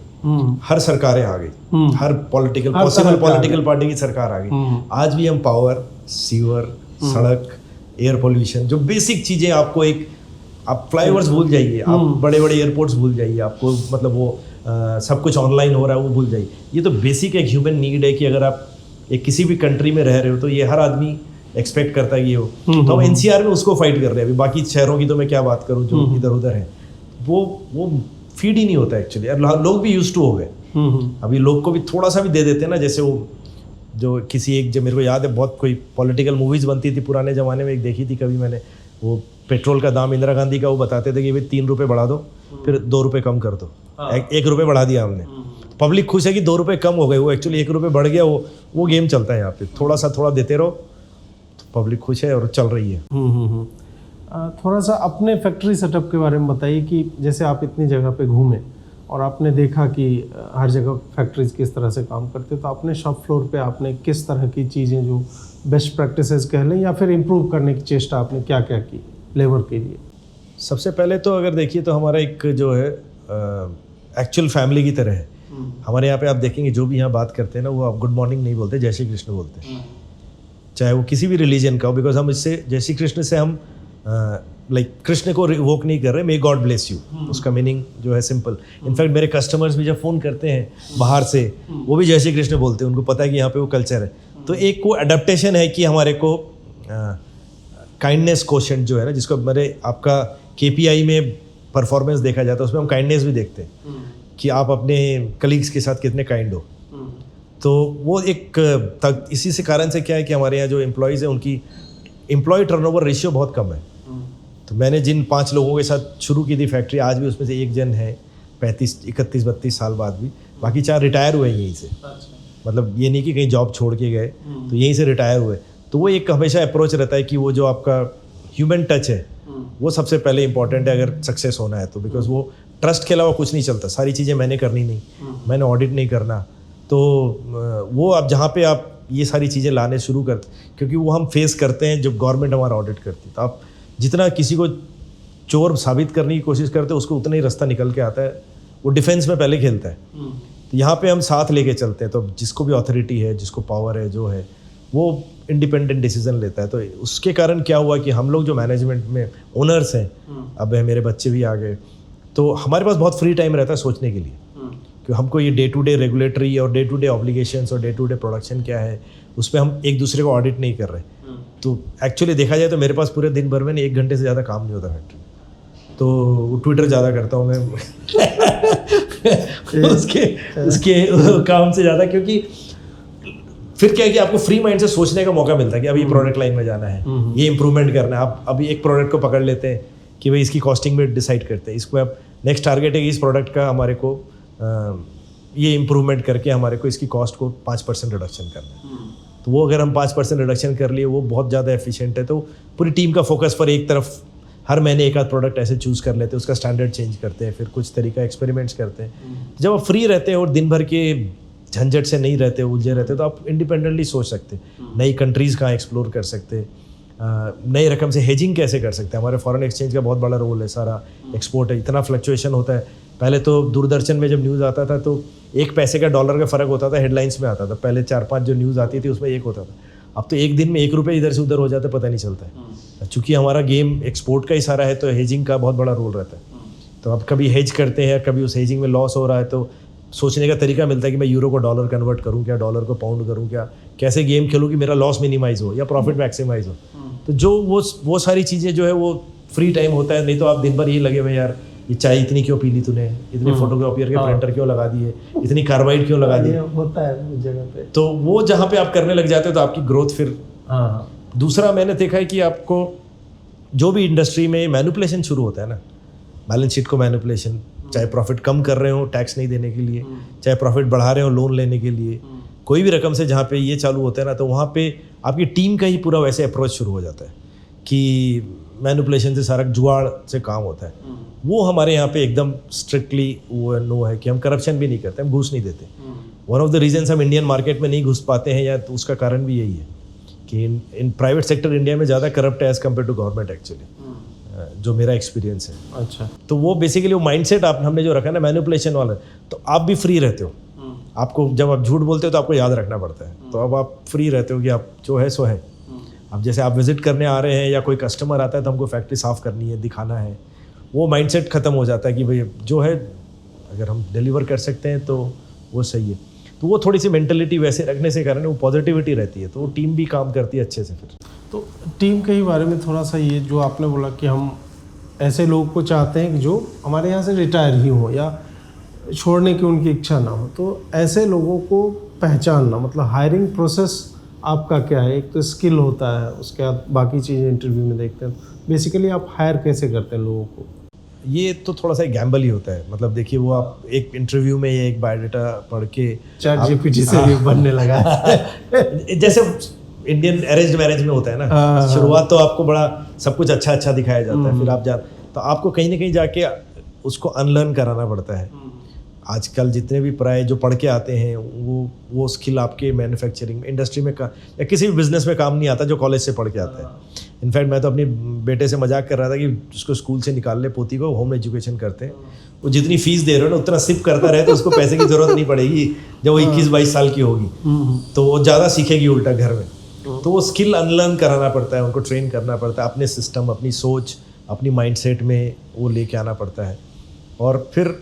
हर सरकारें आ गई, हर पॉलिटिकल पॉसिबल पॉलिटिकल पार्टी की सरकार आ गई। आज भी हम पावर, सीवर, सड़क, एयर पोल्यूशन, जो बेसिक चीजें आपको एक, आप फ्लाईओवर्स भूल जाइए, आप बड़े बड़े एयरपोर्ट्स भूल जाइए, आपको मतलब वो सब कुछ ऑनलाइन हो रहा है वो भूल जाइए। ये तो बेसिक एक ह्यूमन नीड है कि अगर आप एक किसी भी कंट्री में रह रहे हो तो ये हर आदमी एक्सपेक्ट करता है कि हो। तो हम एनसीआर में उसको फाइट कर रहे हैं। अभी बाकी शहरों की तो मैं क्या बात करूं जो इधर उधर है, वो फीड ही नहीं होता एक्चुअली। लोग भी यूज टू हो गए, अभी लोग को भी थोड़ा सा भी दे देते हैं ना, जैसे वो जो किसी एक, जब मेरे को याद है बहुत कोई पॉलिटिकल मूवीज बनती थी पुराने ज़माने में, एक देखी थी कभी मैंने, वो पेट्रोल का दाम इंदिरा गांधी का वो बताते थे कि भाई 3 रुपये बढ़ा दो, फिर 2 रुपये कम कर दो, 1 रुपये बढ़ा दिया हमने, पब्लिक खुश है कि 2 रुपये कम हो गए, वो एक्चुअली 1 रुपये बढ़ गया। वो गेम चलता है यहाँ पे, थोड़ा देते रहो तो पब्लिक खुश है और चल रही है। थोड़ा सा अपने फैक्ट्री सेटअप के बारे में बताइए कि जैसे आप इतनी जगह पे घूमे और आपने देखा कि हर जगह फैक्ट्रीज किस तरह से काम करते, तो अपने शॉप फ्लोर पे आपने किस तरह की चीज़ें, जो बेस्ट प्रैक्टिसेस कह लें या फिर इम्प्रूव करने की चेष्टा आपने क्या क्या की लेबर के लिए? सबसे पहले तो अगर देखिए तो हमारा एक जो है एक्चुअल फैमिली की तरह है। हमारे यहाँ पे आप देखेंगे जो भी यहाँ बात करते हैं ना, वो आप गुड मॉर्निंग नहीं बोलते, जय श्री कृष्ण बोलते हैं, चाहे वो किसी भी रिलीजन का हो, बिकॉज हम इससे जय श्री कृष्ण से हम लाइक कृष्ण को रिवोक नहीं कर रहे, मे गॉड ब्लेस यू, उसका मीनिंग जो है सिंपल। इनफैक्ट मेरे कस्टमर्स भी जब फ़ोन करते हैं बाहर से, वो भी जय श्री कृष्ण बोलते हैं, उनको पता है कि यहाँ पे वो कल्चर है। तो एक वो अडेप्टेशन है कि हमारे को काइंडनेस कोशेंट जो है ना, जिसको मेरे आपका KPI में परफॉर्मेंस देखा जाता है, उसमें हम काइंडनेस भी देखते हैं कि आप अपने कलीग्स के साथ कितने काइंड हो। तो वो एक इसी से कारण से क्या है कि हमारे यहाँ जो एम्प्लॉयज़ हैं उनकी एम्प्लॉय टर्नओवर रेशियो बहुत कम है। तो मैंने जिन 5 लोगों के साथ शुरू की थी फैक्ट्री, आज भी उसमें से एक जन है 35, 31, 32 साल बाद भी, बाकी 4 रिटायर हुए यहीं से। मतलब ये नहीं कि कहीं जॉब छोड़ के गए, तो यहीं से रिटायर हुए। तो वो एक हमेशा अप्रोच रहता है कि वो जो आपका ह्यूमन टच है वो सबसे पहले इंपॉर्टेंट है अगर सक्सेस होना है तो, बिकॉज वो ट्रस्ट के अलावा कुछ नहीं चलता। सारी चीज़ें मैंने करनी नहीं, मैंने ऑडिट नहीं करना, तो वो आप जहाँ पे आप ये सारी चीज़ें लाने शुरू करते, क्योंकि वो हम फेस करते हैं जब गवर्नमेंट हमारा ऑडिट करती है। तो आप जितना किसी को चोर साबित करने की कोशिश करते हैं, उसको उतना ही रास्ता निकल के आता है। वो डिफेंस में पहले खेलता है। तो यहाँ पे हम साथ लेके चलते हैं, तो जिसको भी अथॉरिटी है, जिसको पावर है, जो है वो इंडिपेंडेंट डिसीजन लेता है। तो उसके कारण क्या हुआ कि हम लोग जो मैनेजमेंट में ओनर्स हैं, अब मेरे बच्चे भी आ गए, तो हमारे पास बहुत फ्री टाइम रहता है सोचने के लिए, कि हमको ये डे टू डे रेगुलेटरी और डे टू डे ऑब्लिगेशंस और डे टू डे प्रोडक्शन क्या है, उस पर हम एक दूसरे को ऑडिट नहीं कर रहे। तो एक्चुअली देखा जाए तो मेरे पास पूरे दिन भर में 1 घंटे से ज़्यादा काम नहीं होता फैक्ट्री, तो ट्विटर ज़्यादा करता हूँ मैं उसके काम से ज़्यादा, क्योंकि फिर क्या है कि आपको फ्री माइंड से सोचने का मौका मिलता है कि अब ये प्रोडक्ट लाइन में जाना है, ये इंप्रूवमेंट करना है। आप अभी एक प्रोडक्ट को पकड़ लेते हैं कि भाई इसकी कॉस्टिंग में डिसाइड करते हैं, इसको अब नेक्स्ट टारगेट है कि इस प्रोडक्ट का हमारे को ये इम्प्रूवमेंट करके हमारे को इसकी कॉस्ट को 5% रिडक्शन करना है। तो वो अगर हम 5% रिडक्शन कर लिए, वो बहुत ज़्यादा एफिशिएंट है। तो पूरी टीम का फोकस पर एक तरफ, हर महीने एक आध प्रोडक्ट ऐसे चूज़ कर लेते हैं, उसका स्टैंडर्ड चेंज करते हैं, फिर कुछ तरीका एक्सपेरिमेंट्स करते हैं। जब आप फ्री रहते हैं और दिन भर के झंझट से नहीं रहते, उलझे रहते, तो आप इंडिपेंडेंटली सोच सकते, नई कंट्रीज़ कहाँ एक्सप्लोर कर सकते, नई रकम से हेजिंग कैसे कर सकते हैं। हमारे फॉरेन एक्सचेंज का बहुत बड़ा रोल है, सारा एक्सपोर्ट है, इतना फ्लक्चुएशन होता है। पहले तो दूरदर्शन में जब न्यूज़ आता था तो 1 पैसे का डॉलर का फ़र्क होता था, हेडलाइंस में आता था। पहले 4-5 जो न्यूज़ आती थी उसमें 1 होता था, अब तो एक दिन में 1 रुपये इधर से उधर हो जाता है, पता नहीं चलता है। चूँकि हमारा गेम एक्सपोर्ट का ही सारा है, तो हेजिंग का बहुत बड़ा रोल रहता है। तो अब कभी हेज करते हैं, कभी उस हेजिंग में लॉस हो रहा है, तो सोचने का तरीका मिलता है कि मैं यूरो को डॉलर कन्वर्ट करूँ क्या, डॉलर को पाउंड करूँ क्या, कैसे गेम खेलूँ कि मेरा लॉस मिनिमाइज़ हो या प्रॉफिट मैक्सिमाइज़ हो। तो जो वो सारी चीज़ें जो है वो फ्री टाइम होता है। नहीं तो आप दिन भर यही लगे हुए, यार ये चाय इतनी क्यों पी ली तूने, इतने फोटोकॉपियर के प्रिंटर क्यों लगा दिए, इतनी कार्बाइड क्यों लगा दी, होता है उस जगह पे। तो वो जहाँ पे आप करने लग जाते हो तो आपकी ग्रोथ फिर। दूसरा मैंने देखा है कि आपको जो भी इंडस्ट्री में मैनिपुलेशन शुरू होता है ना, बैलेंस शीट को मैनिपुलेशन, चाहे प्रॉफिट कम कर रहे हो टैक्स नहीं देने के लिए, चाहे प्रॉफिट बढ़ा रहे हो लोन लेने के लिए, कोई भी रकम से जहाँ पे ये चालू होता है ना, तो वहाँ पे आपकी टीम का ही पूरा वैसे अप्रोच शुरू हो जाता है कि मैनिपुलेशन से सारा जुगाड़ से काम होता है। वो हमारे यहाँ पे एकदम स्ट्रिक्टली वो नो है कि हम करप्शन भी नहीं करते, हम घूस नहीं देते। वन ऑफ द रीजन्स हम इंडियन मार्केट में नहीं घुस पाते हैं, या तो उसका कारण भी यही है कि इन प्राइवेट सेक्टर इंडिया में ज़्यादा करप्ट है as compare to government actually, जो मेरा एक्सपीरियंस है। अच्छा, तो वो बेसिकली वो माइंडसेट हमने जो रखा है ना मैनिपुलेशन वाला, तो आप भी फ्री रहते हो। आपको जब आप झूठ बोलते हो तो आपको याद रखना पड़ता है, तो अब आप फ्री रहते हो कि आप जो है सो है। अब जैसे आप विजिट करने आ रहे हैं या कोई कस्टमर आता है तो हमको फैक्ट्री साफ़ करनी है, दिखाना है, वो माइंडसेट ख़त्म हो जाता है कि भाई जो है अगर हम डिलीवर कर सकते हैं तो वो सही है। तो वो थोड़ी सी मेंटलिटी वैसे रखने से कारण वो पॉजिटिविटी रहती है, तो वो टीम भी काम करती है अच्छे से। फिर तो टीम के ही बारे में थोड़ा सा, ये जो आपने बोला कि हम ऐसे लोगों को चाहते हैं कि जो हमारे यहाँ से रिटायर ही हो या छोड़ने की उनकी इच्छा ना हो, तो ऐसे लोगों को पहचानना, मतलब हायरिंग प्रोसेस आपका क्या है? एक तो स्किल होता है, उसके बाद बाकी चीज़ें इंटरव्यू में देखते हैं। बेसिकली आप हायर कैसे करते हैं लोगों को? ये तो थोड़ा सा गैम्बल ही होता है। मतलब देखिए, वो आप एक इंटरव्यू में एक बायोडाटा पढ़ के चैट जीपीटी से भी बनने लगा जैसे इंडियन अरेंज्ड मैरिज में होता है ना, शुरुआत तो आपको बड़ा सब कुछ अच्छा अच्छा दिखाया जाता है, फिर आप तो आपको कहीं ना कहीं जाके उसको अनलर्न कराना पड़ता है। आजकल जितने भी प्राय जो पढ़ के आते हैं वो स्किल आपके मैन्युफैक्चरिंग इंडस्ट्री में या किसी भी बिजनेस में काम नहीं आता जो कॉलेज से पढ़ के आता है। इनफैक्ट मैं तो अपने बेटे से मजाक कर रहा था कि उसको स्कूल से निकाल ले, पोती को होम एजुकेशन करते हैं, वो जितनी फीस दे रहे हो ना उतना सिप करता रहे तो उसको पैसे की ज़रूरत नहीं पड़ेगी जब वो 21-22 साल की होगी, तो वो ज़्यादा सीखेगी उल्टा घर में। तो वो स्किल अनलर्न कराना पड़ता है, उनको ट्रेन करना पड़ता है, अपने सिस्टम, अपनी सोच, अपनी माइंडसेट में वो लेके आना पड़ता है। और फिर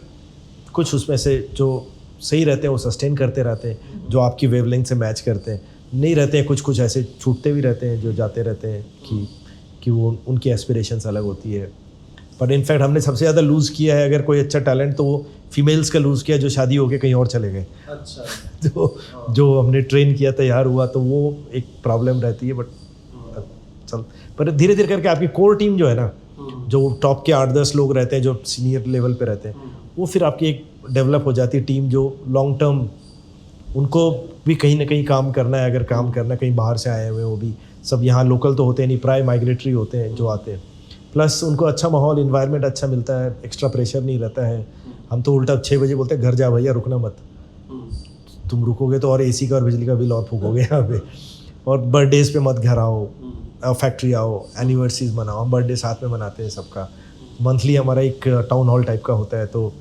कुछ उसमें से जो सही रहते हैं वो सस्टेन करते रहते हैं, जो आपकी वेवलेंथ से मैच करते हैं। नहीं रहते हैं कुछ ऐसे छूटते भी रहते हैं जो जाते रहते हैं कि वो उनकी एस्पिरेशंस अलग होती है। पर इनफैक्ट हमने सबसे ज़्यादा लूज़ किया है अगर कोई अच्छा टैलेंट, तो वो फीमेल्स का लूज़ किया जो शादी होके कहीं और चले गए। अच्छा, तो जो हमने ट्रेन किया, तैयार हुआ, तो वो एक प्रॉब्लम रहती है। बट चल, पर धीरे धीरे करके आपकी कोर टीम जो है ना, जो टॉप के 8-10 लोग रहते हैं जो सीनियर लेवल पे रहते हैं, वो फिर आपकी एक डेवलप हो जाती है टीम, जो लॉन्ग टर्म उनको भी कहीं ना कहीं काम करना है। अगर काम करना, कहीं बाहर से आए हुए वो भी सब यहाँ लोकल तो होते हैं नहीं, प्राय माइग्रेटरी होते हैं जो आते हैं। प्लस उनको अच्छा माहौल, इन्वायरमेंट अच्छा मिलता है, एक्स्ट्रा प्रेशर नहीं रहता है। हम तो उल्टा 6 बजे बोलते हैं घर जा भैया, रुकना मत, तुम रुकोगे तो और एसी का और बिजली का बिल और फूकोगे यहाँ पे। और बर्थडेज पे मत घर आओ, फैक्ट्री आओ, एनिवर्सरीज मनाओ। हम बर्थडे साथ में मनाते हैं सबका। मंथली हमारा एक टाउन हॉल टाइप का होता है, तो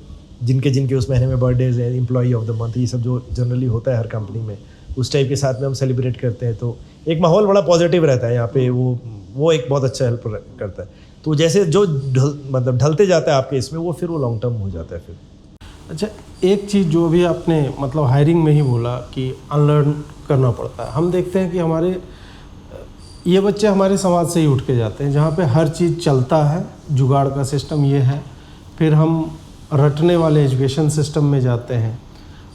जिनके उस महीने में बर्थडेज हैं, एम्प्लॉई ऑफ द मंथ, ये सब जो जनरली होता है हर कंपनी में, उस टाइप के साथ में हम सेलिब्रेट करते हैं। तो एक माहौल बड़ा पॉजिटिव रहता है यहाँ पे, वो एक बहुत अच्छा हेल्प करता है। तो जैसे जो ढलते जाता है आपके इसमें, वो फिर वो लॉन्ग टर्म हो जाता है फिर। अच्छा, एक चीज़ जो भी आपने मतलब हायरिंग में ही बोला कि अनलर्न करना पड़ता है। हम देखते हैं कि हमारे ये बच्चे हमारे समाज से ही उठ के जाते हैं जहाँ पे हर चीज़ चलता है, जुगाड़ का सिस्टम ये है। फिर हम रटने वाले एजुकेशन सिस्टम में जाते हैं,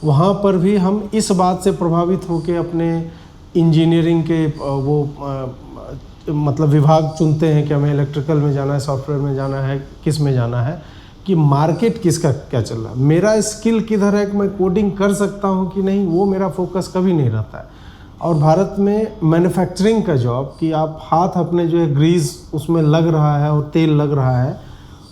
वहाँ पर भी हम इस बात से प्रभावित होकर अपने इंजीनियरिंग के मतलब विभाग चुनते हैं कि हमें इलेक्ट्रिकल में जाना है, सॉफ्टवेयर में जाना है, किस में जाना है, कि मार्केट किसका क्या चल रहा है, मेरा स्किल किधर है कि मैं कोडिंग कर सकता हूँ कि नहीं, वो मेरा फोकस कभी नहीं रहता है। और भारत में मैन्युफैक्चरिंग का जॉब कि आप हाथ अपने जो है ग्रीस उसमें लग रहा है और तेल लग रहा है,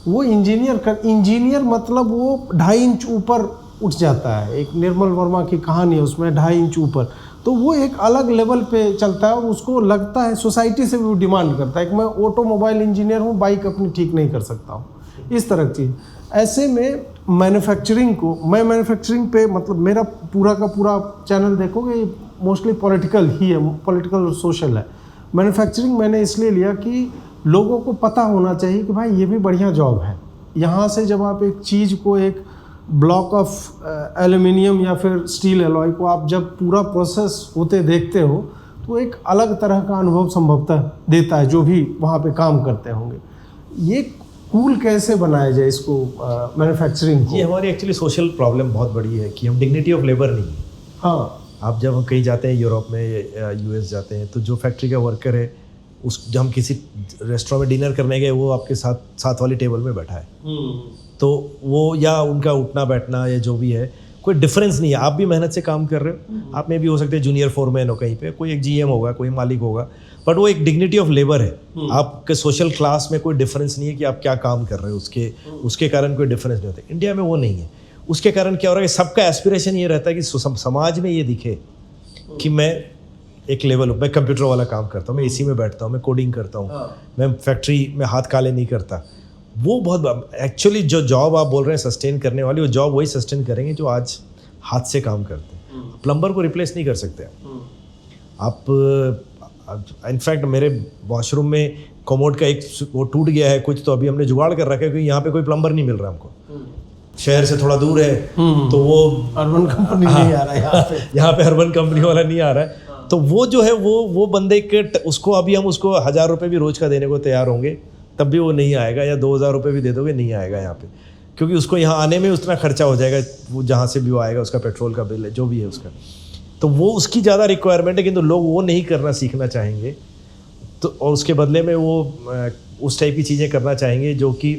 वो इंजीनियर मतलब वो 2.5 इंच ऊपर उठ जाता है। एक निर्मल वर्मा की कहानी है, उसमें 2.5 इंच ऊपर, तो वो एक अलग लेवल पे चलता है और उसको लगता है, सोसाइटी से भी वो डिमांड करता है कि मैं ऑटोमोबाइल इंजीनियर हूँ, बाइक अपनी ठीक नहीं कर सकता हूँ, इस तरह की चीज़। ऐसे में मैन्युफैक्चरिंग पे मतलब मेरा पूरा का पूरा चैनल देखोगे मोस्टली पॉलिटिकल ही है, पॉलिटिकल और सोशल है। मैन्युफैक्चरिंग मैंने इसलिए लिया कि लोगों को पता होना चाहिए कि भाई ये भी बढ़िया जॉब है। यहाँ से जब आप एक चीज़ को, एक ब्लॉक ऑफ एल्यूमिनियम या फिर स्टील एलॉय को आप जब पूरा प्रोसेस होते देखते हो, तो एक अलग तरह का अनुभव संभवतः देता है जो भी वहाँ पे काम करते होंगे। ये कूल कैसे बनाया जाए इसको मैन्युफैक्चरिंग को? ये हमारी एक्चुअली सोशल प्रॉब्लम बहुत बड़ी है कि हम डिग्निटी ऑफ लेबर नहीं। हाँ, आप जब हम कहीं जाते हैं यूरोप में या US जाते हैं, तो जो फैक्ट्री का वर्कर है जब हम किसी रेस्टोरेंट में डिनर करने गए वो आपके साथ वाली टेबल में बैठा है, तो वो या उनका उठना बैठना या जो भी है कोई डिफरेंस नहीं है। आप भी मेहनत से काम कर रहे हो, आप में भी हो सकते हैं जूनियर फोरमैन हो, कहीं पे कोई एक जीएम होगा, कोई मालिक होगा, बट वो एक डिग्निटी ऑफ लेबर है। आपके सोशल क्लास में कोई डिफरेंस नहीं है कि आप क्या काम कर रहे हो, उसके कारण कोई डिफरेंस नहीं होता। इंडिया में वो नहीं है। उसके कारण क्या हो रहा है कि सबका एस्पिरेशन ये रहता है कि समाज में ये दिखे कि मैं एक लेवल हूँ, मैं कंप्यूटर वाला काम करता हूँ, मैं एसी में बैठता हूँ, मैं कोडिंग करता हूँ, मैं फैक्ट्री में हाथ काले नहीं करता। वो बहुत एक्चुअली जो जॉब आप बोल रहे हैं सस्टेन करने वाली, वो जॉब वही सस्टेन करेंगे जो आज हाथ से काम करते हैं। प्लम्बर को रिप्लेस नहीं कर सकते आप। इनफैक्ट मेरे वॉशरूम में कोमोड का एक वो टूट गया है कुछ, तो अभी हमने जुगाड़ कर रखा है क्योंकि यहाँ पे कोई प्लम्बर नहीं मिल रहा हमको, शहर से थोड़ा दूर है, तो वो अर्बन कंपनी नहीं आ रहा है यहाँ पे। यहाँ पे अर्बन कंपनी वाला नहीं आ रहा है, तो वो जो है वो बंदे के उसको अभी हम उसको 1000 रुपये भी रोज का देने को तैयार होंगे, तब भी वो नहीं आएगा, या 2000 रुपये भी दे दोगे नहीं आएगा यहाँ पे, क्योंकि उसको यहाँ आने में उतना खर्चा हो जाएगा, वो जहाँ से भी वो आएगा उसका पेट्रोल का बिल है जो भी है उसका, तो वो उसकी ज़्यादा रिक्वायरमेंट है। किंतु लोग वो नहीं करना सीखना चाहेंगे, तो और उसके बदले में वो उस टाइप की चीज़ें करना चाहेंगे जो कि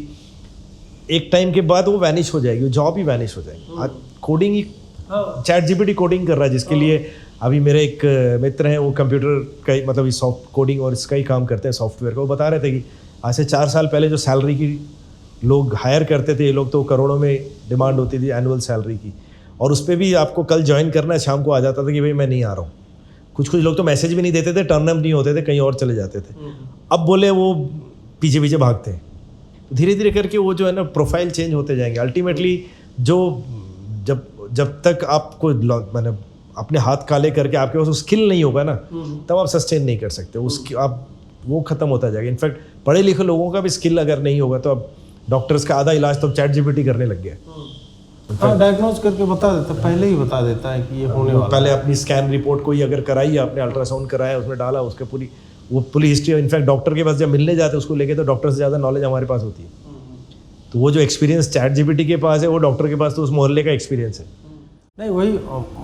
एक टाइम के बाद वो वैनिश हो जाएगी, वो जॉब ही वैनिश हो जाएगी। आज कोडिंग ही चैट जीपीटी कोडिंग कर रहा है, जिसके लिए अभी मेरे एक मित्र हैं, वो कंप्यूटर का ही मतलब सॉफ्ट कोडिंग और इसका ही काम करते हैं, सॉफ्टवेयर का। वो बता रहे थे कि आज से 4 साल पहले जो सैलरी की लोग हायर करते थे, ये लोग तो करोड़ों में डिमांड होती थी एनुअल सैलरी की, और उस पर भी आपको कल ज्वाइन करना है, शाम को आ जाता था कि भाई मैं नहीं आ रहा हूँ। कुछ लोग तो मैसेज भी नहीं देते थे, टर्न अप नहीं होते थे, कहीं और चले जाते थे। अब बोले वो पीछे पीछे भागते हैं। धीरे धीरे करके वो जो है ना प्रोफाइल चेंज होते जाएंगे। अल्टीमेटली जो जब तक आपको मैंने अपने हाथ काले करके आपके पास वो स्किल नहीं होगा ना, तब आप सस्टेन नहीं कर सकते उसकी, आप वो खत्म होता जाएगा। इनफैक्ट पढ़े लिखे लोगों का भी स्किल अगर नहीं होगा तो अब डॉक्टर्स का आधा इलाज तो चैट जीपीटी करने लग गया। हाँ, डायग्नोज करके बता देता, पहले ही बता देता है कि ये होने वाला। पहले अपनी स्कैन रिपोर्ट कोई अगर कराई, आपने अल्ट्रासाउंड कराया, उसमें डाला, उसके पूरी हिस्ट्री। इनफैक्ट डॉक्टर के पास जब मिलने जाते उसको लेके, तो डॉक्टर से ज़्यादा नॉलेज हमारे पास होती है। तो वो जो एक्सपीरियंस चैट जीपीटी के पास है, वो डॉक्टर के पास तो उस मोहल्ले का एक्सपीरियंस है। नहीं, वही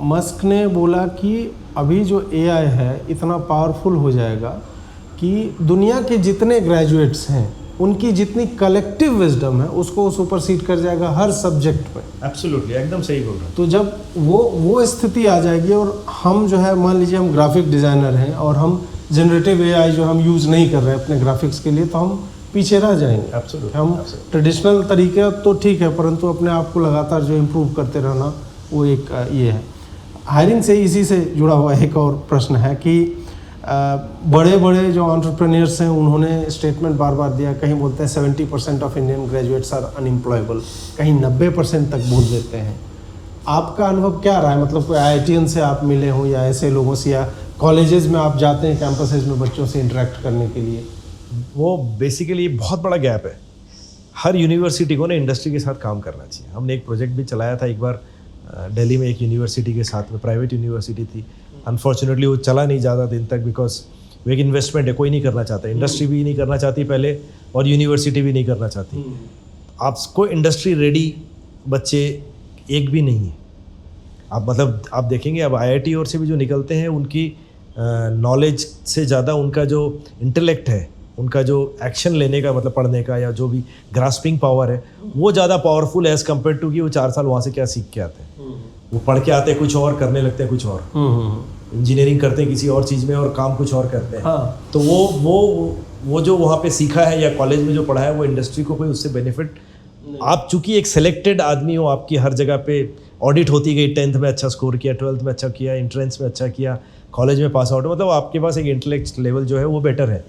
मस्क ने बोला कि अभी जो एआई है इतना पावरफुल हो जाएगा कि दुनिया के जितने ग्रेजुएट्स हैं उनकी जितनी कलेक्टिव विजडम है उसको सुपरसीड कर जाएगा हर सब्जेक्ट में। एब्सोल्युटली, एकदम सही बोल रहे हैं। तो जब वो स्थिति आ जाएगी, और हम जो है मान लीजिए हम ग्राफिक डिज़ाइनर हैं और हम जनरेटिव एआई जो हम यूज़ नहीं कर रहे हैं अपने ग्राफिक्स के लिए, तो हम पीछे रह जाएंगे। एब्सोल्युटली, हम ट्रेडिशनल तरीके तो ठीक है, परंतु अपने आप को लगातार जो इम्प्रूव करते रहना, वो एक ये है। हायरिंग से इसी से जुड़ा हुआ एक और प्रश्न है कि बड़े बड़े जो एंटरप्रेन्योर्स हैं उन्होंने स्टेटमेंट बार बार दिया, कहीं बोलते हैं 70% of Indian graduates are unemployable, कहीं 90% तक बोल देते हैं। आपका अनुभव क्या रहा है? मतलब कोई IITian से आप मिले हों या ऐसे लोगों से, या कॉलेजेस में आप जाते हैं कैंपसेस में बच्चों से इंटरेक्ट करने के लिए? वो बेसिकली बहुत बड़ा गैप है। हर यूनिवर्सिटी को ना इंडस्ट्री के साथ काम करना चाहिए। हमने एक प्रोजेक्ट भी चलाया था एक बार दिल्ली में, एक यूनिवर्सिटी के साथ में, प्राइवेट यूनिवर्सिटी थी। अनफॉर्चुनेटली वो चला नहीं ज़्यादा दिन तक, बिकॉज वो एक इन्वेस्टमेंट है, कोई नहीं करना चाहता, इंडस्ट्री भी नहीं करना चाहती पहले, और यूनिवर्सिटी भी नहीं करना चाहती। आपको इंडस्ट्री रेडी बच्चे एक भी नहीं है। आप मतलब आप देखेंगे अब IIT और से भी जो निकलते हैं, उनकी नॉलेज से ज़्यादा उनका जो इंटेलेक्ट है, उनका जो एक्शन लेने का मतलब पढ़ने का या जो भी ग्रास्पिंग पावर है, वो ज़्यादा पावरफुल है एज़ कम्पेयर टू कि वो 4 साल वहाँ से क्या सीख के आते हैं। वो पढ़ के आते हैं कुछ और, करने लगते हैं कुछ और, इंजीनियरिंग करते हैं किसी और चीज़ में और काम कुछ और करते हैं। हाँ। तो वो जो वहाँ पे सीखा है या कॉलेज में जो पढ़ा है, वो इंडस्ट्री को कोई उससे बेनिफिट। आप चूंकि एक सिलेक्टेड आदमी हो, आपकी हर जगह पे ऑडिट होती गई, 10th में अच्छा स्कोर किया, 12th में अच्छा किया, एंट्रेंस में अच्छा किया, कॉलेज में पास आउट, मतलब आपके पास एक इंटेलेक्ट लेवल जो है वो बेटर है।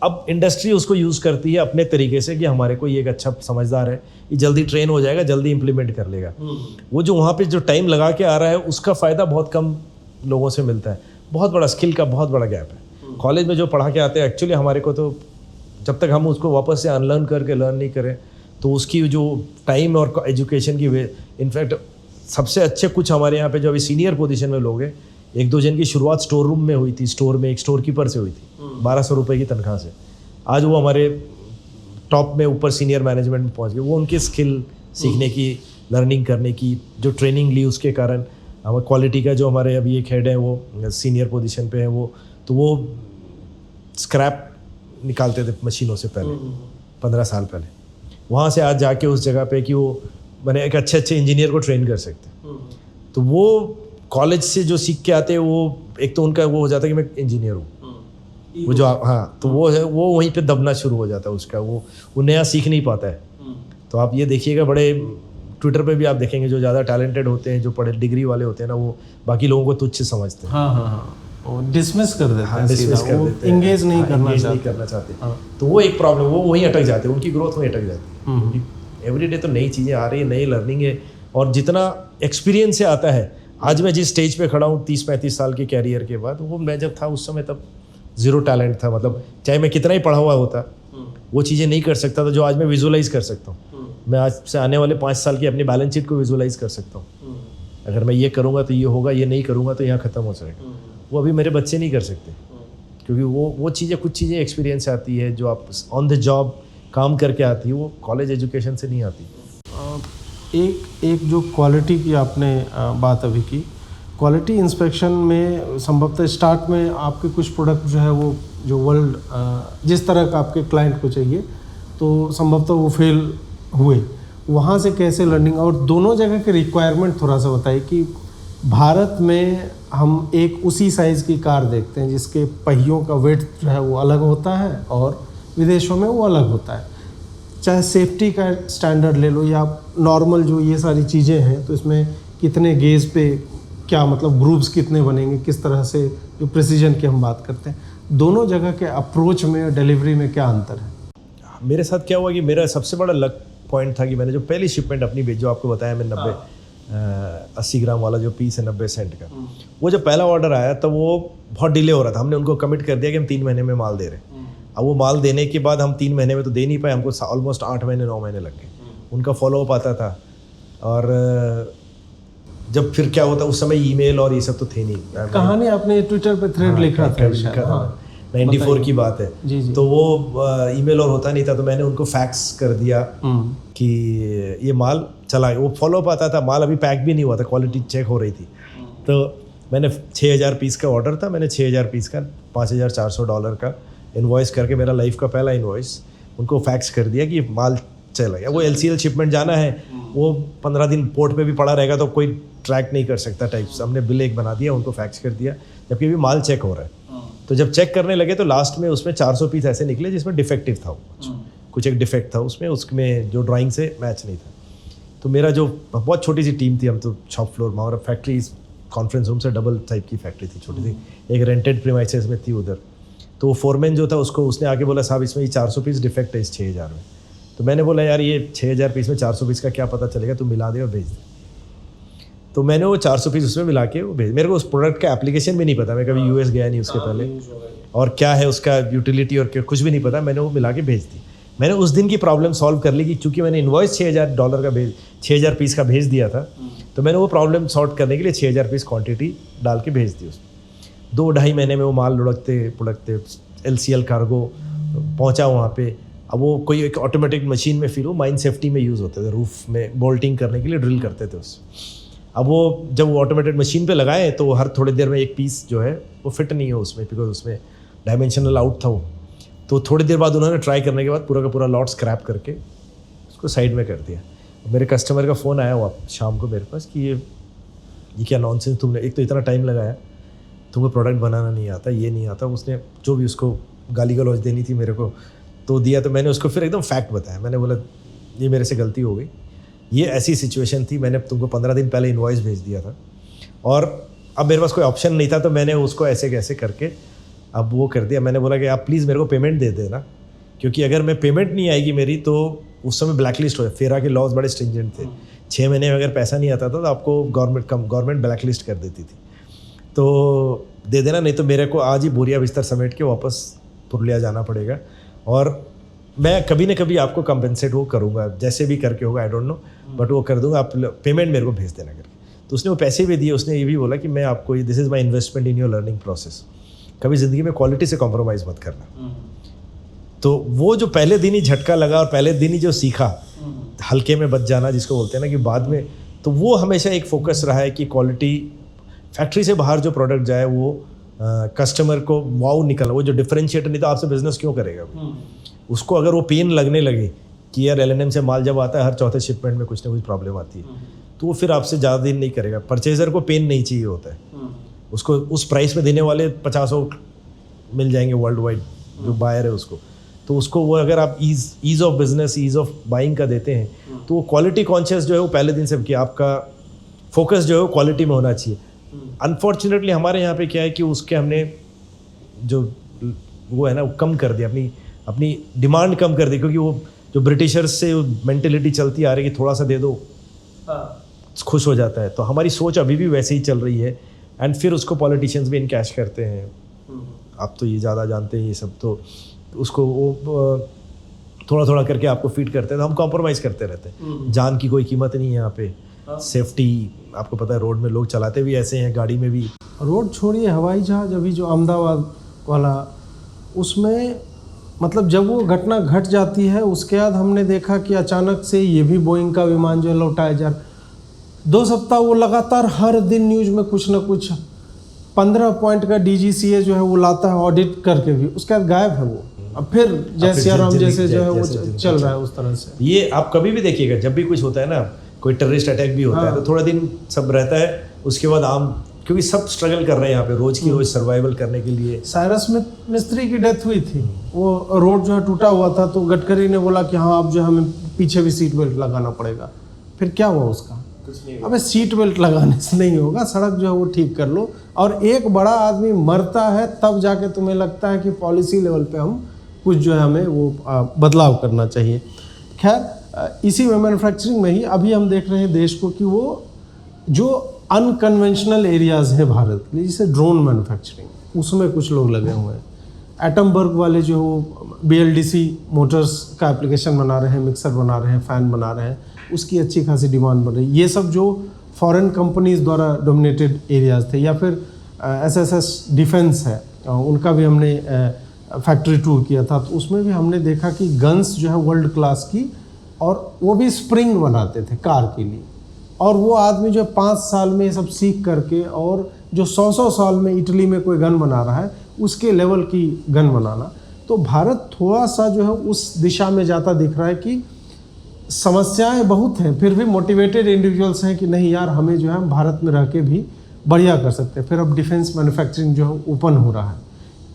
अब इंडस्ट्री उसको यूज़ करती है अपने तरीके से कि हमारे को ये एक अच्छा समझदार है, ये जल्दी ट्रेन हो जाएगा, जल्दी इंप्लीमेंट कर लेगा। वो जो वहाँ पे जो टाइम लगा के आ रहा है, उसका फ़ायदा बहुत कम लोगों से मिलता है। बहुत बड़ा स्किल का बहुत बड़ा गैप है। कॉलेज में जो पढ़ा के आते हैं, एक्चुअली हमारे को तो जब तक हम उसको वापस से अनलर्न करके लर्न नहीं करें, तो उसकी जो टाइम और एजुकेशन की वे, इनफैक्ट सबसे अच्छे कुछ हमारे यहाँ पे जो अभी सीनियर पोजीशन में लोग हैं, 1-2 जन की शुरुआत स्टोर रूम में हुई थी, स्टोर में एक स्टोर कीपर से हुई थी, 1200 रुपये की तनख्वाह से। आज वो हमारे टॉप में ऊपर सीनियर मैनेजमेंट में पहुँच गए। वो उनके स्किल सीखने की, लर्निंग करने की जो ट्रेनिंग ली, उसके कारण हमारे क्वालिटी का जो हमारे अभी एक हेड है वो सीनियर पोजीशन पे है, वो तो वो स्क्रैप निकालते थे मशीनों से पहले 15 साल पहले, वहाँ से आज जाके उस जगह पे कि वो मैंने एक अच्छे इंजीनियर को ट्रेन कर सकते। तो वो कॉलेज से जो सीख के आते हैं वो एक तो उनका वो हो जाता है कि मैं इंजीनियर हूँ, वो जो हाँ, तो वो है वो वहीं पे दबना शुरू हो जाता है उसका, वो नया सीख नहीं पाता है। तो आप ये देखिएगा, बड़े ट्विटर पे भी आप देखेंगे जो ज़्यादा टैलेंटेड होते हैं, जो पढ़े डिग्री वाले होते हैं ना, वो बाकी लोगों को तुच्छ समझते हैं। हाँ, वो डिसमिस कर देते हैं, डिसमिस सीधा, कर वो देते हैं, इंगेज नहीं नहीं करना चाहते। तो वो एक प्रॉब्लम, वो वहीं अटक जाते हैं, उनकी ग्रोथ वहीं अटक जाती है। क्योंकि एवरीडे तो नई चीज़ें आ रही है, नई लर्निंग है, और जितना एक्सपीरियंस से आता है, आज मैं जिस स्टेज पे खड़ा हूँ 30-35 साल के कैरियर के बाद, वो मैं जब था उस समय तब ज़ीरो टैलेंट था। मतलब चाहे मैं कितना ही पढ़ा हुआ होता, वो चीज़ें नहीं कर सकता था जो आज मैं विजुअलाइज़ कर सकता हूँ। मैं आज से आने वाले 5 साल की अपनी बैलेंस शीट को विजुअलाइज़ कर सकता हूँ। अगर मैं ये करूँगा तो ये होगा, ये नहीं करूँगा तो यहाँ ख़त्म हो जाएगा। वो अभी मेरे बच्चे नहीं कर सकते, क्योंकि वो चीज़ें, कुछ चीज़ें एक्सपीरियंस से आती है, जो आप ऑन द जॉब काम करके आती है, वो कॉलेज एजुकेशन से नहीं आती। एक जो क्वालिटी की आपने बात अभी की, क्वालिटी इंस्पेक्शन में संभवतः स्टार्ट में आपके कुछ प्रोडक्ट जो है वो जो वर्ल्ड जिस तरह का आपके क्लाइंट को चाहिए, तो संभवतः वो फेल हुए। वहाँ से कैसे लर्निंग, और दोनों जगह के रिक्वायरमेंट थोड़ा सा बताइए कि भारत में हम एक उसी साइज़ की कार देखते हैं जिसके पहियों का वेट जो है वो अलग होता है, और विदेशों में वो अलग होता है। चाहे सेफ्टी का स्टैंडर्ड ले लो या नॉर्मल जो ये सारी चीज़ें हैं, तो इसमें कितने गेज पे क्या मतलब ग्रुप्स कितने बनेंगे, किस तरह से जो प्रिसीजन की हम बात करते हैं, दोनों जगह के अप्रोच में और डिलीवरी में क्या अंतर है? मेरे साथ क्या हुआ कि मेरा सबसे बड़ा लक पॉइंट था कि मैंने जो पहली शिपमेंट अपनी भेजी, जो आपको बताया मैं 80 ग्राम वाला जो पीस है 90 सेंट का, वो जब पहला ऑर्डर आया तब वो बहुत डिले हो रहा था। हमने उनको कमिट कर दिया कि हम 3 महीने में माल दे रहे हैं। अब वो माल देने के बाद हम 3 महीने में तो दे नहीं पाए, हमको ऑलमोस्ट 8 महीने 9 महीने लग गए। उनका फॉलोअप आता था, और जब फिर क्या होता, उस समय ईमेल और ये सब तो थे नहीं। कहानी आपने ट्विटर पे थ्रेड लिखा था, 94 की बात है। जी। तो वो ईमेल और होता नहीं था, तो मैंने उनको फैक्स कर दिया कि ये माल चला। वो फॉलोअप आता था, माल अभी पैक भी नहीं हुआ था, क्वालिटी चेक हो रही थी। तो मैंने 6000 पीस का ऑर्डर था, मैंने 6000 पीस का $5400 का इन्वॉइस करके, मेरा लाइफ का पहला इन्वॉइस, उनको फैक्स कर दिया कि माल चला गया। वो LCL शिपमेंट जाना है, वो 15 दिन पोर्ट पे भी पड़ा रहेगा तो कोई ट्रैक नहीं कर सकता टाइप्स। हमने बिल एक बना दिया, उनको फैक्स कर दिया, जबकि भी माल चेक हो रहा है। तो जब चेक करने लगे तो लास्ट में उसमें 400 पीस ऐसे निकले जिसमें डिफेक्टिव था, कुछ एक डिफेक्ट था उसमें जो ड्राइंग से मैच नहीं था। तो मेरा जो बहुत छोटी सी टीम थी, हम तो शॉप फ्लोर में, और फैक्ट्री कॉन्फ्रेंस रूम से डबल टाइप की फैक्ट्री थी, छोटी सी, एक रेंटेड प्रीमाइसेस में थी उधर। तो वो फोरमैन जो था उसने आके बोला, साहब इसमें ये 400 पीस डिफेक्ट है इस 6000 में। तो मैंने बोला, यार ये 6000 पीस में 400 पीस का क्या पता चलेगा, तू मिला दे और भेज दे। तो मैंने वो 400 पीस उसमें मिला के वो भेज। मेरे को उस प्रोडक्ट का एप्लीकेशन भी नहीं पता, मैं कभी US गया नहीं उसके पहले, और क्या है उसका यूटिलिटी और क्या कुछ भी नहीं पता। मैंने वो मिला के भेज दी। मैंने उस दिन की प्रॉब्लम सॉल्व कर ली कि चूंकि मैंने इन्वॉइस $6000 का 6000 पीस का भेज दिया था, तो मैंने वो प्रॉब्लम सॉल्व करने के लिए 6000 पीस क्वांटिटी डाल के भेज दी उसमें। 2-2.5 महीने में वो माल लुढ़कते LCL कार्गो पहुंचा वहाँ पे। अब वो कोई एक ऑटोमेटिक मशीन में, फिर वो माइन सेफ्टी में यूज़ होते थे, रूफ में बोल्टिंग करने के लिए ड्रिल करते थे उससे। अब वो जब वो ऑटोमेटेड मशीन पे लगाए तो हर थोड़ी देर में एक पीस जो है वो फिट नहीं है उसमें, बिकॉज उसमें डायमेंशनल आउट था वो। तो थोड़ी देर बाद उन्होंने ट्राई करने के बाद पूरा का पूरा लॉट स्क्रैप करके उसको साइड में कर दिया। मेरे कस्टमर का फ़ोन आया हुआ शाम को मेरे पास कि ये क्या नॉनसेंस, तुमने एक तो इतना टाइम लगाया, तुमको प्रोडक्ट बनाना नहीं आता, ये नहीं आता। उसने जो भी उसको गाली गलौज देनी थी मेरे को तो दिया। तो मैंने उसको फिर एकदम फैक्ट बताया। मैंने बोला ये मेरे से गलती हो गई, ये ऐसी सिचुएशन थी, मैंने तुमको 15 दिन पहले इन्वॉइस भेज दिया था और अब मेरे पास कोई ऑप्शन नहीं था, तो मैंने उसको ऐसे कैसे करके अब वो कर दिया। मैंने बोला कि आप प्लीज़ मेरे को पेमेंट दे देना, क्योंकि अगर मैं पेमेंट नहीं आएगी मेरी तो उस समय ब्लैक लिस्ट हो जाए। फेरा के लॉज बड़े स्ट्रिंजेंट थे, 6 महीने में अगर पैसा नहीं आता था तो आपको गवर्नमेंट ब्लैक लिस्ट कर देती थी। तो दे देना, नहीं तो मेरे को आज ही बोरिया बिस्तर समेट के वापस पुरुलिया जाना पड़ेगा और मैं कभी ना कभी आपको कंपेंसेट वो करूँगा, जैसे भी करके होगा, आई डोंट नो, बट वो कर दूंगा, आप पेमेंट मेरे को भेज देना करके। तो उसने वो पैसे भी दिए। उसने ये भी बोला कि मैं आपको, this is my investment in your learning process, कभी ज़िंदगी में क्वालिटी से कॉम्प्रोमाइज़ मत करना। तो वो जो पहले दिन ही झटका लगा और पहले दिन ही जो सीखा, हल्के में बच जाना जिसको बोलते हैं ना, कि बाद में, तो वो हमेशा एक फोकस रहा है कि क्वालिटी, फैक्ट्री से बाहर जो प्रोडक्ट जाए वो कस्टमर को वाव निकलना, वो जो डिफरेंशिएटर नहीं तो आपसे बिजनेस क्यों करेगा उसको। अगर वो पेन लगने लगे कि यार LNM से माल जब आता है हर चौथे शिपमेंट में कुछ ना कुछ प्रॉब्लम आती है, तो वो फिर आपसे ज़्यादा दिन नहीं करेगा। परचेजर को पेन नहीं चाहिए होता है, उसको उस प्राइस में देने वाले 50 मिल जाएंगे वर्ल्ड वाइड जो बायर है उसको। तो उसको वो अगर आप ease of business, ease of buying का देते हैं, तो वो क्वालिटी कॉन्शियस जो है वो पहले दिन से कि आपका फोकस जो है वो क्वालिटी में होना चाहिए। अनफॉर्चुनेटली हमारे यहाँ पे क्या है कि उसके हमने जो वो है ना वो कम कर दिया, अपनी डिमांड कम कर दी, क्योंकि वो जो ब्रिटिशर्स से मेंटेलिटी चलती आ रही है कि थोड़ा सा दे दो खुश हो जाता है। तो हमारी सोच अभी भी वैसे ही चल रही है, एंड फिर उसको पॉलिटिशियंस भी इनकैश करते हैं। आप तो ये ज़्यादा जानते हैं ये सब, तो उसको वो थोड़ा थोड़ा करके आपको फीड करते हैं। तो हम कॉम्प्रोमाइज़ करते रहते हैं। जान की कोई कीमत नहीं है यहाँ पे, सेफ्टी आपको पता है, रोड में लोग चलाते भी ऐसे हैं, गाड़ी में भी। रोड छोड़िए, हवाई जहाज अभी जो अहमदाबाद वाला, उसमें मतलब जब वो घटना घट जाती है उसके बाद हमने देखा कि अचानक से ये भी बोइंग का विमान जो है लौटाया जा, 2 सप्ताह वो लगातार हर दिन न्यूज़ में कुछ ना कुछ 15 पॉइंट का DGCA जो है वो लाता है ऑडिट करके भी, उसके बाद गायब है वो। अब फिर जय सिया राम जैसे जो है वो चल रहा है उस तरह से। ये आप कभी भी देखिएगा, जब भी कुछ होता है ना, कोई टेररिस्ट अटैक भी होता है तो थोड़ा दिन सब रहता है, उसके बाद आम, क्योंकि सब स्ट्रगल कर रहे हैं यहाँ पे रोज की रोज सर्वाइवल करने के लिए। साइरस मिस्त्री की डेथ हुई थी, वो रोड जो है टूटा हुआ था, तो गडकरी ने बोला कि हाँ अब जो हमें पीछे भी सीट बेल्ट लगाना पड़ेगा। फिर क्या हुआ उसका? अबे सीट बेल्ट लगाने से नहीं होगा, सड़क जो है वो ठीक कर लो। और एक बड़ा आदमी मरता है तब जाके तुम्हें लगता है कि पॉलिसी लेवल पे हम कुछ जो है हमें वो बदलाव करना चाहिए। खैर इसी में मैन्युफैक्चरिंग में ही अभी हम देख रहे हैं देश को कि वो जो अनकन्वेंशनल एरियाज़ हैं भारत के लिए, जैसे ड्रोन मैन्युफैक्चरिंग, उसमें कुछ लोग लगे हुए हैं। एटमबर्ग वाले जो BLDC मोटर्स का एप्लीकेशन बना रहे हैं, मिक्सर बना रहे हैं, फ़ैन बना रहे हैं, उसकी अच्छी खासी डिमांड बढ़ रही है। ये सब जो फॉरेन कंपनीज़ द्वारा डोमिनेटेड एरियाज़ थे, या फिर SSS डिफेंस है, उनका भी हमने फैक्ट्री टूर किया था, तो उसमें भी हमने देखा कि गन्स जो है वर्ल्ड क्लास की, और वो भी स्प्रिंग बनाते थे कार के लिए। और वो आदमी जो 5 साल में ये सब सीख करके, और जो 100 साल में इटली में कोई गन बना रहा है उसके लेवल की गन बनाना। तो भारत थोड़ा सा जो है उस दिशा में जाता दिख रहा है कि समस्याएं बहुत हैं, फिर भी मोटिवेटेड इंडिविजुअल्स हैं कि नहीं यार हमें जो है हम भारत में रह के भी बढ़िया कर सकते हैं। फिर अब डिफेंस मैन्युफैक्चरिंग जो है ओपन हो रहा है।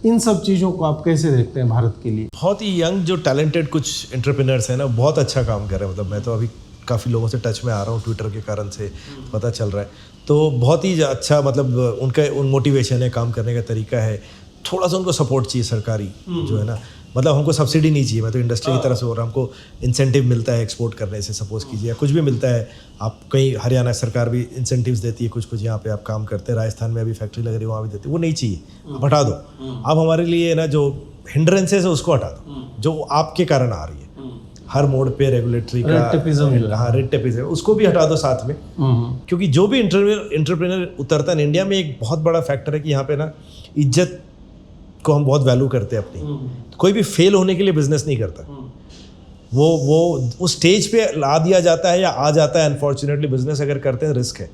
इन सब चीज़ों को आप कैसे देखते हैं भारत के लिए? बहुत ही यंग जो टैलेंटेड कुछ एंटरप्रेन्योर्स हैं ना, बहुत अच्छा काम कर रहे हैं। मतलब मैं तो अभी काफ़ी लोगों से टच में आ रहा हूँ, ट्विटर के कारण से पता चल रहा है। तो बहुत ही अच्छा, मतलब उन मोटिवेशन है, काम करने का तरीका है। थोड़ा सा उनको सपोर्ट चाहिए सरकारी जो है ना, मतलब हमको सब्सिडी नहीं चाहिए, मैं तो इंडस्ट्री की तरफ से बोल रहा हूँ। हमको इंसेंटिव मिलता है एक्सपोर्ट करने से, सपोज कीजिए, या कुछ भी मिलता है। आप कहीं हरियाणा सरकार भी इंसेंटिव्स देती है कुछ यहाँ पे आप काम करते हैं, राजस्थान में अभी फैक्ट्री लग रही है वहाँ भी देती है। वो नहीं चाहिए, आप हटा दो। आप हमारे लिए ना जो हिंड्रेंसेस है उसको हटा दो, जो आपके कारण आ रही है हर मोड पे, रेगुलेटरी का रेड टेपिज्म, उसको भी हटा दो साथ में। क्योंकि जो भी एंटरप्रेन्योर उतरता है इंडिया में, एक बहुत बड़ा फैक्टर है कि यहाँ पे ना इज्जत को हम बहुत वैल्यू करते हैं अपनी। कोई भी फेल होने के लिए बिजनेस नहीं करता, वो उस स्टेज पे ला दिया जाता है या आ जाता है। अनफॉर्चुनेटली बिजनेस अगर करते हैं रिस्क है।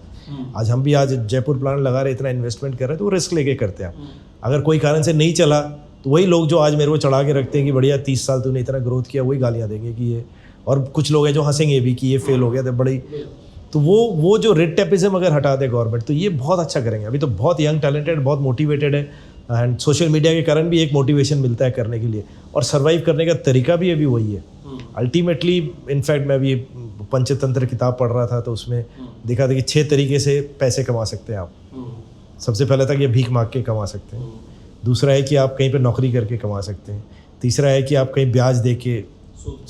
आज हम भी आज जयपुर प्लांट लगा रहे, इतना इन्वेस्टमेंट कर रहे हैं, तो वो रिस्क लेके करते हैं। अगर कोई कारण से नहीं चला तो वही लोग जो आज मेरे को चढ़ा के रखते हैं कि बढ़िया 30 साल तूने इतना ग्रोथ किया, वही गालियाँ देंगे कि ये, और कुछ लोग हैं जो हंसेंगे भी कि ये फेल हो गया था बड़ी। तो वो जो रेड टेपिज्म अगर हटा दे गवर्नमेंट, तो ये बहुत अच्छा करेंगे। अभी तो बहुत यंग टैलेंटेड, बहुत मोटिवेटेड है, एंड सोशल मीडिया के कारण भी एक मोटिवेशन मिलता है करने के लिए, और सर्वाइव करने का तरीका भी अभी वही है अल्टीमेटली। इनफैक्ट मैं अभी पंचतंत्र किताब पढ़ रहा था, तो उसमें देखा था कि 6 तरीके से पैसे कमा सकते हैं आप। सबसे पहले तक ये भीख मांग के कमा सकते हैं, दूसरा है कि आप कहीं पे नौकरी करके कमा सकते हैं, तीसरा है कि आप कहीं ब्याज दे के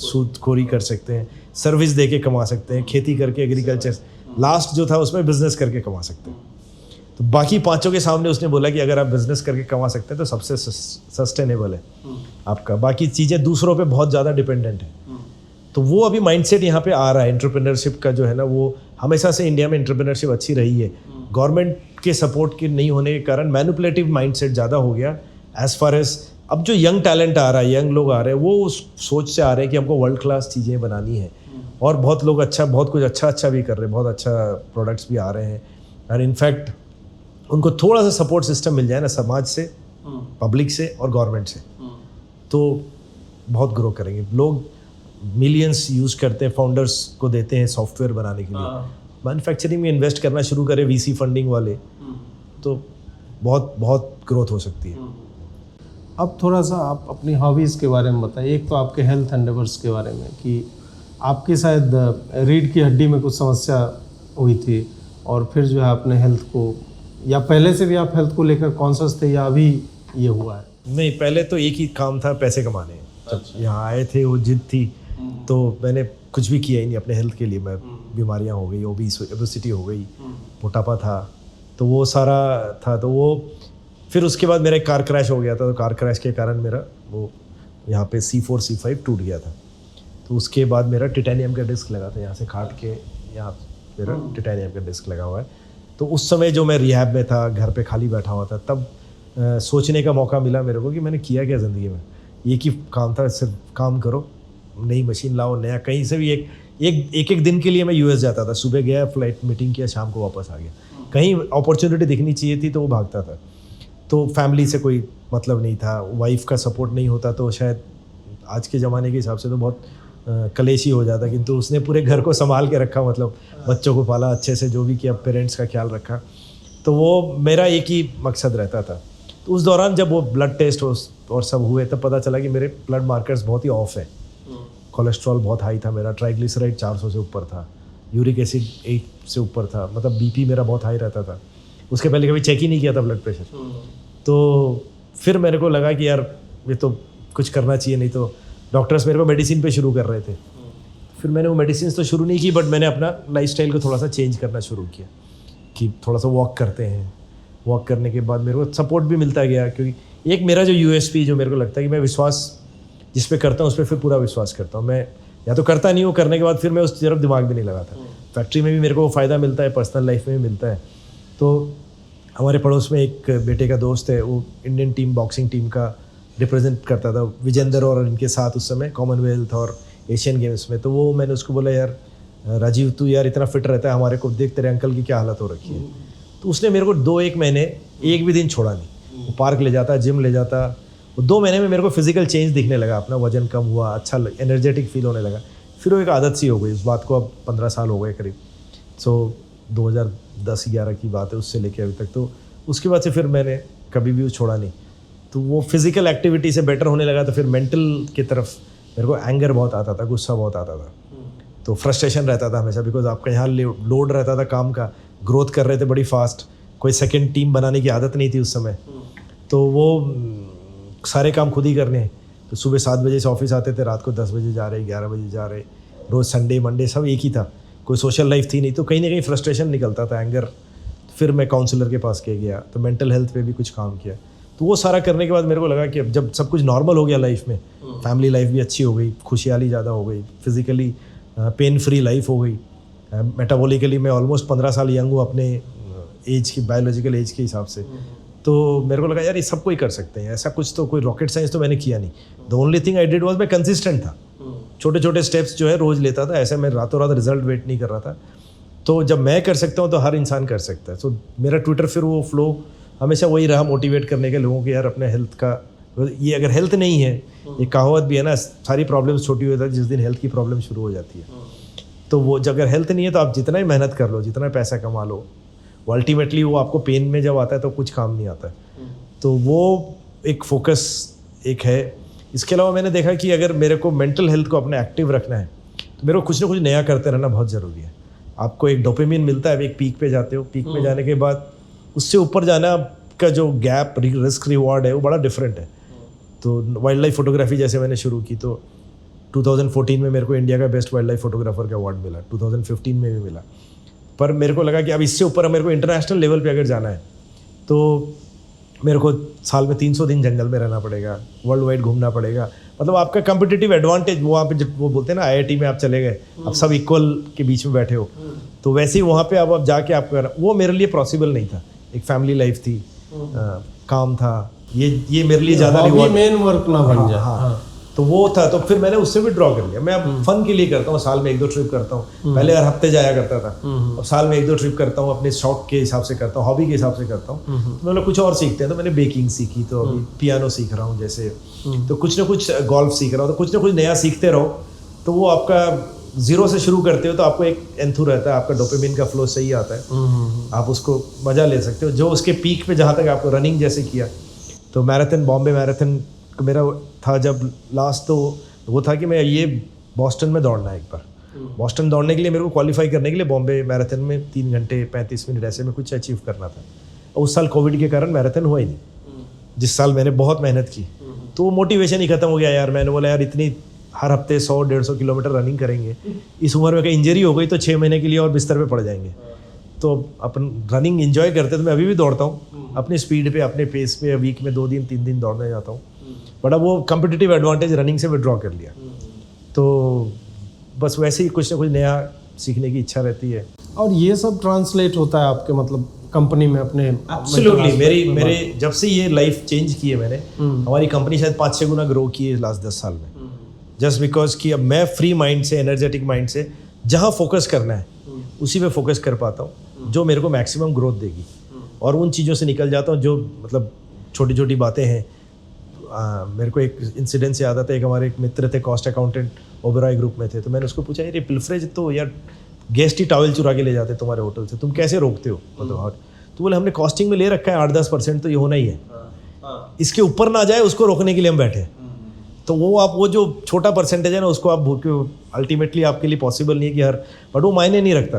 सूदखोरी कर सकते हैं, सर्विस दे के कमा सकते हैं, खेती करके, एग्रीकल्चर, लास्ट जो था उसमें बिजनेस करके कमा सकते हैं। तो बाकी 5 के सामने उसने बोला कि अगर आप बिजनेस करके कमा सकते हैं तो सबसे सस्टेनेबल है आपका, बाकी चीज़ें दूसरों पे बहुत ज़्यादा डिपेंडेंट है। तो वो अभी माइंडसेट यहाँ पे आ रहा है एंटरप्रेन्योरशिप का, जो है ना, वो हमेशा से इंडिया में एंटरप्रेन्योरशिप अच्छी रही है। गवर्नमेंट के सपोर्ट के नहीं होने के कारण मैनिपुलेटिव माइंडसेट ज़्यादा हो गया। एज फार एज अब जो यंग टैलेंट आ रहा है, यंग लोग आ रहे हैं, वो उस सोच से आ रहे हैं कि हमको वर्ल्ड क्लास चीज़ें बनानी है, और बहुत लोग बहुत कुछ अच्छा भी कर रहे हैं, बहुत अच्छा प्रोडक्ट्स भी आ रहे हैं। और इनफैक्ट उनको थोड़ा सा सपोर्ट सिस्टम मिल जाए ना समाज से, पब्लिक से और गवर्नमेंट से, तो बहुत ग्रो करेंगे। लोग मिलियंस यूज़ करते हैं, फाउंडर्स को देते हैं सॉफ्टवेयर बनाने के लिए, मैन्युफैक्चरिंग में इन्वेस्ट करना शुरू करें वीसी फंडिंग वाले, तो बहुत बहुत ग्रोथ हो सकती है। अब थोड़ा सा आप अपनी हॉबीज़ के बारे में बताइए। एक तो आपके हेल्थ एंडेवर्स के बारे में कि आपकी शायद रीढ़ की हड्डी में कुछ समस्या हुई थी और फिर जो है अपने हेल्थ को, या पहले से भी आप हेल्थ को लेकर कॉन्शियस थे या अभी ये हुआ है? नहीं, पहले तो एक ही काम था, पैसे कमाने। जब यहाँ आए थे वो जिद थी, तो मैंने कुछ भी किया ही नहीं अपने हेल्थ के लिए। मैं बीमारियाँ हो गई, ओबेसिटी हो गई, मोटापा था, तो वो सारा था। तो वो फिर उसके बाद मेरा एक कार क्रैश हो गया था, तो कार क्रैश के कारण मेरा वो यहाँ पे C4 C5 टूट गया था। तो उसके बाद मेरा टिटेनियम का डिस्क लगा था, यहाँ से काट के यहाँ मेरा टिटेनियम का डिस्क लगा हुआ है। तो उस समय जो मैं रिहैब में था, घर पे खाली बैठा हुआ था, तब सोचने का मौका मिला मेरे को कि मैंने किया क्या ज़िंदगी में। एक ही काम था, सिर्फ काम करो, नई मशीन लाओ, नया कहीं से भी एक दिन के लिए मैं US जाता था। सुबह गया, फ्लाइट मीटिंग किया, शाम को वापस आ गया। कहीं अपॉर्चुनिटी दिखनी चाहिए थी तो वो भागता था। तो फैमिली से कोई मतलब नहीं था, वाइफ का सपोर्ट नहीं होता तो शायद आज के ज़माने के हिसाब से तो बहुत कलेशी हो जाता, किंतु उसने पूरे घर को संभाल के रखा, मतलब बच्चों को पाला अच्छे से, जो भी किया, पेरेंट्स का ख्याल रखा। तो वो मेरा एक ही मकसद रहता था। तो उस दौरान जब वो ब्लड टेस्ट और सब हुए, तब पता चला कि मेरे ब्लड मार्कर्स बहुत ही ऑफ है। कोलेस्ट्रॉल बहुत हाई था मेरा, ट्राइग्लिसराइड 400 से ऊपर था, यूरिक एसिड 8 से ऊपर था, मतलब बीपी मेरा बहुत हाई रहता था। उसके पहले कभी चेक ही नहीं किया था ब्लड प्रेशर। तो फिर मेरे को लगा कि यार ये तो कुछ करना चाहिए, नहीं तो डॉक्टर्स मेरे को मेडिसिन पे शुरू कर रहे थे। फिर मैंने वो मेडिसिन तो शुरू नहीं की, बट मैंने अपना लाइफस्टाइल को थोड़ा सा चेंज करना शुरू किया कि थोड़ा सा वॉक करते हैं। वॉक करने के बाद मेरे को सपोर्ट भी मिलता गया, क्योंकि एक मेरा जो USP जो मेरे को लगता है कि मैं विश्वास जिस पे करता हूँ उस पर फिर पूरा विश्वास करता हूँ। मैं या तो करता नहीं हूँ, करने के बाद फिर मैं उस तरफ दिमाग भी नहीं लगाता। फैक्ट्री में भी मेरे को फ़ायदा मिलता है, पर्सनल लाइफ में भी मिलता है। तो हमारे पड़ोस में एक बेटे का दोस्त है, वो इंडियन टीम, बॉक्सिंग टीम का रिप्रेजेंट करता था, विजेंदर और इनके साथ उस समय कॉमनवेल्थ और एशियन गेम्स में। तो वो मैंने उसको बोला, यार राजीव तू यार इतना फिट रहता है, हमारे को देख, तेरे अंकल की क्या हालत हो रखी है। तो उसने मेरे को 2-1 महीने एक भी दिन छोड़ा नहीं, वो पार्क ले जाता, जिम ले जाता। वो 2 महीने में मेरे को फिजिकल चेंज दिखने लगा, अपना वजन कम हुआ, अच्छा एनर्जेटिक फील होने लगा। फिर वो एक आदत सी हो गई। उस बात को अब 15 साल हो गए करीब, सो 2010-11 की बात है, उससे लेके अभी तक। तो उसके बाद से फिर मैंने कभी भी वो छोड़ा नहीं। तो वो फिज़िकल एक्टिविटी से बेटर होने लगा, तो फिर मेंटल की तरफ मेरे को एंगर बहुत आता था, गुस्सा बहुत आता था, तो फ्रस्ट्रेशन रहता था हमेशा, बिकॉज आपका यहाँ लोड रहता था काम का, ग्रोथ कर रहे थे बड़ी फास्ट, कोई सेकंड टीम बनाने की आदत नहीं थी उस समय। तो वो सारे काम खुद ही करने हैं। तो सुबह 7 बजे से ऑफिस आते थे, रात को 10 बजे जा रहे, 11 बजे जा रहे, रोज़ संडे मंडे सब एक ही था, कोई सोशल लाइफ थी नहीं। तो कहीं ना कहीं फ्रस्ट्रेशन निकलता था, एंगर। फिर मैं काउंसलर के पास के गया, तो मेंटल हेल्थ पे भी कुछ काम किया। तो वो सारा करने के बाद मेरे को लगा कि अब जब सब कुछ नॉर्मल हो गया लाइफ में, फैमिली लाइफ भी अच्छी हो गई, खुशहाली ज़्यादा हो गई, फिजिकली पेन फ्री लाइफ हो गई, मेटाबॉलिकली मैं ऑलमोस्ट 15 साल यंग हूँ अपने एज की, बायोलॉजिकल एज के हिसाब से। तो मेरे को लगा यार ये सब कोई कर सकते हैं, ऐसा कुछ तो कोई रॉकेट साइंस तो मैंने किया नहीं। The only thing I did was मैं कंसिस्टेंट था, छोटे छोटे स्टेप्स जो है रोज़ लेता था, ऐसे मैं रातों रात रिजल्ट वेट नहीं कर रहा था। तो जब मैं कर सकता हूँ तो हर इंसान कर सकता है। सो मेरा ट्विटर फिर वो फ्लो हमेशा वही रहा, मोटिवेट करने के लोगों को, यार अपने हेल्थ का, ये अगर हेल्थ नहीं है, ये कहावत भी है ना, सारी प्रॉब्लम्स छोटी हो जाती है जिस दिन हेल्थ की प्रॉब्लम शुरू हो जाती है। तो वो अगर हेल्थ नहीं है तो आप जितना ही मेहनत कर लो, जितना पैसा कमा लो, वो अल्टीमेटली वो आपको पेन में जब आता है तो कुछ काम नहीं आता है। तो वो एक फोकस एक है। इसके अलावा मैंने देखा कि अगर मेरे को मेंटल हेल्थ को अपने एक्टिव रखना है तो मेरे को कुछ ना कुछ नया करते रहना बहुत ज़रूरी है। आपको एक डोपामिन मिलता है, एक पीक पे जाते हो, पीक में जाने के बाद उससे ऊपर जाना का जो गैप रिस्क रिवॉर्ड है वो बड़ा डिफरेंट है। तो वाइल्ड लाइफ फोटोग्राफी जैसे मैंने शुरू की, तो 2014 में मेरे को इंडिया का बेस्ट वाइल्ड लाइफ फोटोग्राफर का अवार्ड मिला, 2015 में भी मिला। पर मेरे को लगा कि अब इससे ऊपर मेरे को इंटरनेशनल लेवल पे अगर जाना है तो मेरे को साल में 300 दिन जंगल में रहना पड़ेगा, वर्ल्ड वाइड घूमना पड़ेगा। मतलब आपका कम्पिटिटिव एडवांटेज वहाँ पे, जब वो बोलते हैं ना IIT में आप चले गए, अब सब इक्वल के बीच में बैठे हो, तो वैसे ही वहाँ पे अब जाके आप, वो मेरे लिए पॉसिबल नहीं था। एक फैमिली लाइफ थी, काम था, ये मेरे लिए ज़्यादा मेन वर्क ना बन जाए। हाँ। तो वो था, तो फिर मैंने उससे भी ड्रॉ कर लिया। मैं अब फन के लिए करता हूँ, साल में 1-2 ट्रिप करता हूँ। पहले हर हफ्ते जाया करता था, अब साल में 1-2 ट्रिप करता हूँ, अपने शौक के हिसाब से करता हूँ, हॉबी के हिसाब से करता हूँ। तो मतलब कुछ और सीखते हैं, तो मैंने बेकिंग सीखी, तो अभी पियानो सीख रहा हूँ जैसे, तो कुछ ना कुछ गोल्फ सीख रहा हूँ, तो कुछ ना कुछ नया सीखते रहो। तो वो आपका जीरो से शुरू करते हो तो आपको एक एंथू रहता है, आपका डोपामिन का फ्लो सही आता है, आप उसको मज़ा ले सकते हो। जो उसके पीक पे जहाँ तक आपको रनिंग जैसे किया, तो मैराथन, बॉम्बे मैराथन मेरा था जब लास्ट, तो वो था कि मैं ये बॉस्टन में दौड़ना है एक बार। बॉस्टन दौड़ने के लिए मेरे को क्वालिफाई करने के लिए बॉम्बे मैराथन में 3 घंटे 35 मिनट ऐसे में कुछ अचीव करना था। और उस साल कोविड के कारण मैराथन हुआ ही नहीं, जिस साल मैंने बहुत मेहनत की। तो वो मोटिवेशन ही खत्म हो गया यार। मैंने बोला यार इतनी हर हफ्ते 100-150 किलोमीटर रनिंग करेंगे, इस उम्र में कहीं इंजरी हो गई तो 6 महीने के लिए और बिस्तर पे पड़ जाएंगे। तो अपन रनिंग एंजॉय करते, तो मैं अभी भी दौड़ता हूँ अपनी स्पीड पे, अपने पेस पे, वीक में 2 दिन 3 दिन दौड़ने जाता हूँ। बट अब वो कम्पिटिटिव एडवांटेज रनिंग से विड्रॉ कर लिया। तो बस वैसे ही कुछ ना कुछ नया सीखने की इच्छा रहती है। और ये सब ट्रांसलेट होता है आपके मतलब कंपनी में अपने? एब्सोल्युटली। मेरे जब से ये लाइफ चेंज की है मैंने, हमारी कंपनी शायद 5-6 गुना ग्रो की है लास्ट 10 साल में। जस्ट बिकॉज कि अब मैं फ्री माइंड से, एनर्जेटिक माइंड से जहाँ फोकस करना है उसी पे फोकस कर पाता हूँ, जो मेरे को मैक्सिमम ग्रोथ देगी। और उन चीज़ों से निकल जाता हूँ जो मतलब छोटी छोटी बातें हैं। मेरे को एक इंसिडेंट से याद आता है, एक हमारे एक मित्र थे, कॉस्ट अकाउंटेंट, ओबेरॉय ग्रुप में थे। तो मैंने उसको पूछा, यार ये पिल्फरेज तो यार गेस्ट ही टॉवल चुरा के ले जाते तुम्हारे होटल से, तुम कैसे रोकते हो? मतलब तो बोले हमने कॉस्टिंग में ले रखा है 8-10%, तो ये होना ही है, इसके ऊपर ना जाए उसको रोकने के लिए हम बैठे। तो वो जो छोटा परसेंटेज है ना, उसको आप भूखे, अल्टीमेटली आपके लिए पॉसिबल नहीं है कि हर, बट वो मायने नहीं रखता।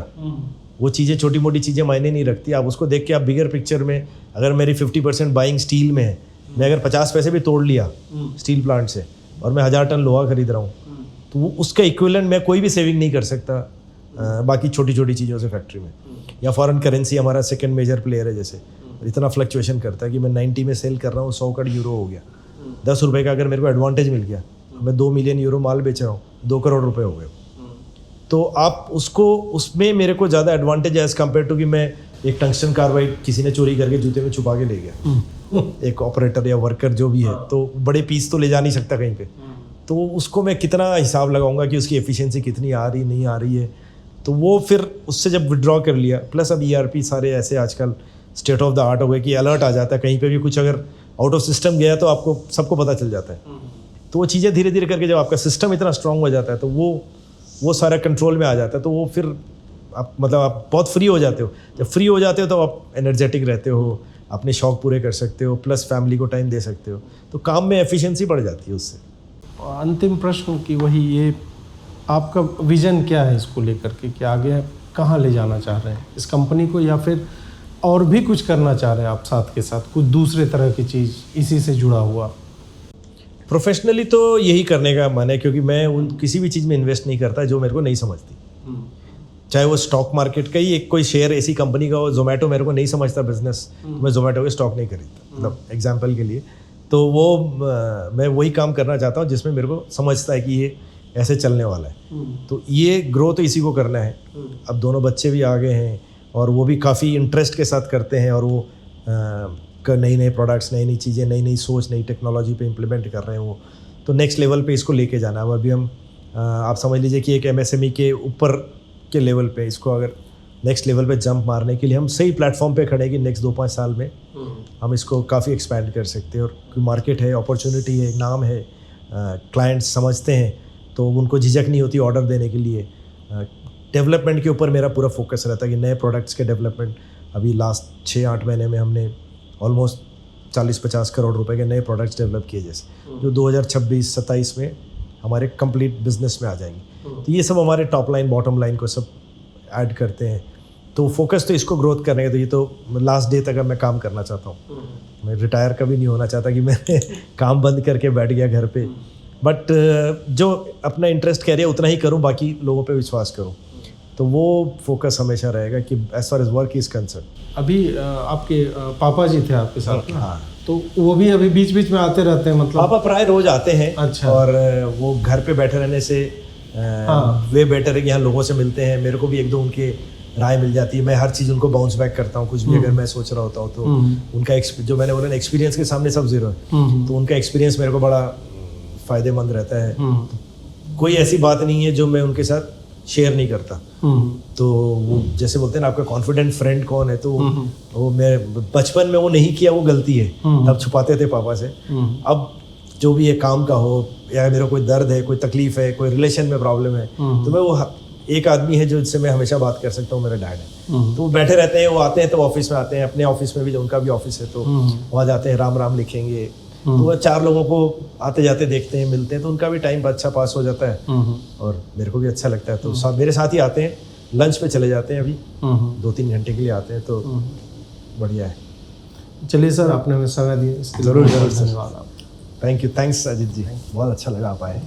वो चीज़ें, छोटी मोटी चीज़ें मायने नहीं रखती। आप उसको देख के आप बिगर पिक्चर में, अगर मेरी 50% बाइंग स्टील में है, मैं अगर 50 पैसे भी तोड़ लिया स्टील प्लांट से और मैं 1000 टन लोहा खरीद रहा हूँ, तो वो उसका इक्विवेलेंट मैं कोई भी सेविंग नहीं कर सकता बाकी छोटी छोटी चीज़ों से फैक्ट्री में। या फॉरेन करेंसी हमारा सेकंड मेजर प्लेयर है, जैसे इतना फ्लक्चुएशन करता है कि मैं 90 में सेल कर रहा हूँ, 100 करोड़ यूरो हो गया। 10 रुपये का अगर मेरे को एडवांटेज मिल गया, मैं 2 मिलियन यूरो माल बेच रहा हूँ, 2 करोड़ रुपए हो गए। तो आप उसको, उसमें मेरे को ज़्यादा एडवांटेज है एज़ कम्पेयर टू कि मैं एक टंगस्टन कार्बाइड किसी ने चोरी करके जूते में छुपा के ले गया, एक ऑपरेटर या वर्कर जो भी है, तो बड़े पीस तो ले जा नहीं सकता कहीं पे। तो उसको मैं कितना हिसाब लगाऊंगा कि उसकी एफिशिएंसी कितनी आ रही नहीं आ रही है। तो वो फिर उससे जब विड्रॉ कर लिया, प्लस अब ERP सारे ऐसे आजकल स्टेट ऑफ द आर्ट हो गए कि अलर्ट आ जाता है, कहीं पे भी कुछ अगर आउट ऑफ सिस्टम गया तो आपको सबको पता चल जाता है। तो वो चीज़ें धीरे धीरे करके जब आपका सिस्टम इतना स्ट्रांग हो जाता है तो वो सारा कंट्रोल में आ जाता है। तो वो फिर आप मतलब आप बहुत फ्री हो जाते हो। जब फ्री हो जाते हो तो आप एनर्जेटिक रहते हो, अपने शौक पूरे कर सकते हो, प्लस फैमिली को टाइम दे सकते हो, तो काम में एफिशिएंसी बढ़ जाती है उससे। अंतिम प्रश्न कि वही, ये आपका विजन क्या है इसको लेकर के, कि आगे कहाँ ले जाना चाह रहे हैं इस कंपनी को, या फिर और भी कुछ करना चाह रहे हैं आप साथ के साथ, कुछ दूसरे तरह की चीज़ इसी से जुड़ा हुआ? प्रोफेशनली तो यही करने का मन है, क्योंकि मैं किसी भी चीज़ में इन्वेस्ट नहीं करता जो मेरे को नहीं समझती। चाहे वो स्टॉक मार्केट का ही एक कोई शेयर ऐसी कंपनी का हो, जोमेटो मेरे को नहीं समझता बिजनेस, तो मैं जोमेटो के स्टॉक नहीं खरीदता, मतलब एग्जांपल के लिए। तो वो मैं वही काम करना चाहता हूँ जिसमें मेरे को समझता है कि ये ऐसे चलने वाला है। तो ये ग्रो तो इसी को करना है। अब दोनों बच्चे भी आ गए हैं और वो भी काफ़ी इंटरेस्ट के साथ करते हैं, और वो नई नई प्रोडक्ट्स, नई नई चीज़ें, नई नई सोच, नई टेक्नोलॉजी पे इम्प्लीमेंट कर रहे हैं वो। तो नेक्स्ट लेवल पे इसको लेके जाना है। अभी हम आप समझ लीजिए कि एक MSME के ऊपर के लेवल पे, इसको अगर नेक्स्ट लेवल पे जंप मारने के लिए हम सही प्लेटफॉर्म पे खड़े कि नेक्स्ट 2-5 साल में हम इसको काफ़ी एक्सपैंड कर सकते हैं। और मार्केट है, अपॉर्चुनिटी है, नाम है, क्लाइंट्स समझते हैं, तो उनको झिझक नहीं होती ऑर्डर देने के लिए। डेवलपमेंट के ऊपर मेरा पूरा फोकस रहता है कि नए प्रोडक्ट्स के डेवलपमेंट। अभी लास्ट 6-8 महीने में हमने ऑलमोस्ट 40-50 करोड़ रुपए के नए प्रोडक्ट्स डेवलप किए, जैसे जो 2026-27 में हमारे कंप्लीट बिजनेस में आ जाएंगे। तो ये सब हमारे टॉप लाइन बॉटम लाइन को सब ऐड करते हैं। तो फोकस तो इसको ग्रोथ करने का, तो ये तो लास्ट डे तक अब मैं काम करना चाहता हूँ। मैं रिटायर कभी नहीं होना चाहता कि मैं काम बंद करके बैठ गया घर पे। बट जो अपना इंटरेस्ट कह रही है उतना ही करूँ, बाकी लोगों पे विश्वास करूँ। तो वो फोकस हमेशा रहेगा कि as far as work is concern. अभी आपके पापा जी थे आपके साथ? हाँ, तो वो भी अभी बीच बीच में आते रहते हैं? मतलब पापा प्राय रोज आते हैं। अच्छा। और वो घर पे बैठे रहने से वे बेटर है कि यहाँ लोगों से मिलते हैं। मेरे को भी 1-2 उनके राय मिल जाती है। मैं हर चीज़ उनको बाउंस बैक करता हूँ, कुछ भी अगर मैं सोच रहा होता हूँ तो उनका जो मैंने बोला एक्सपीरियंस के सामने सब जीरो है। तो उनका एक्सपीरियंस मेरे को बड़ा फ़ायदेमंद रहता है। कोई ऐसी बात नहीं है जो मैं उनके साथ शेयर नहीं करता। तो वो जैसे बोलते हैं ना, आपका कॉन्फिडेंट फ्रेंड कौन है, तो वो मैं बचपन में वो नहीं किया, वो गलती है, तब छुपाते थे पापा से। अब जो भी है, काम का हो या मेरा कोई दर्द है, कोई तकलीफ है, कोई रिलेशन में प्रॉब्लम है, तो मैं वो एक आदमी है जो जिससे मैं हमेशा बात कर सकता हूँ, मेरा डैड है। तो वो बैठे रहते हैं, वो आते हैं तो ऑफिस में आते हैं, अपने ऑफिस में भी उनका भी ऑफिस है, तो वहाँ जाते हैं, राम राम लिखेंगे, तो वो 4 लोगों को आते जाते देखते हैं, मिलते हैं, तो उनका भी टाइम अच्छा पास हो जाता है और मेरे को भी अच्छा लगता है। तो मेरे साथ ही आते हैं, लंच पे चले जाते हैं, अभी 2-3 घंटे के लिए आते हैं, तो बढ़िया है। चलिए सर, आपने हमें समय दिया, इसके लिए जरूर बहुत सर। धन्यवाद। थैंक यू, थैंक्स अजीत जी, बहुत अच्छा लगा आप आए।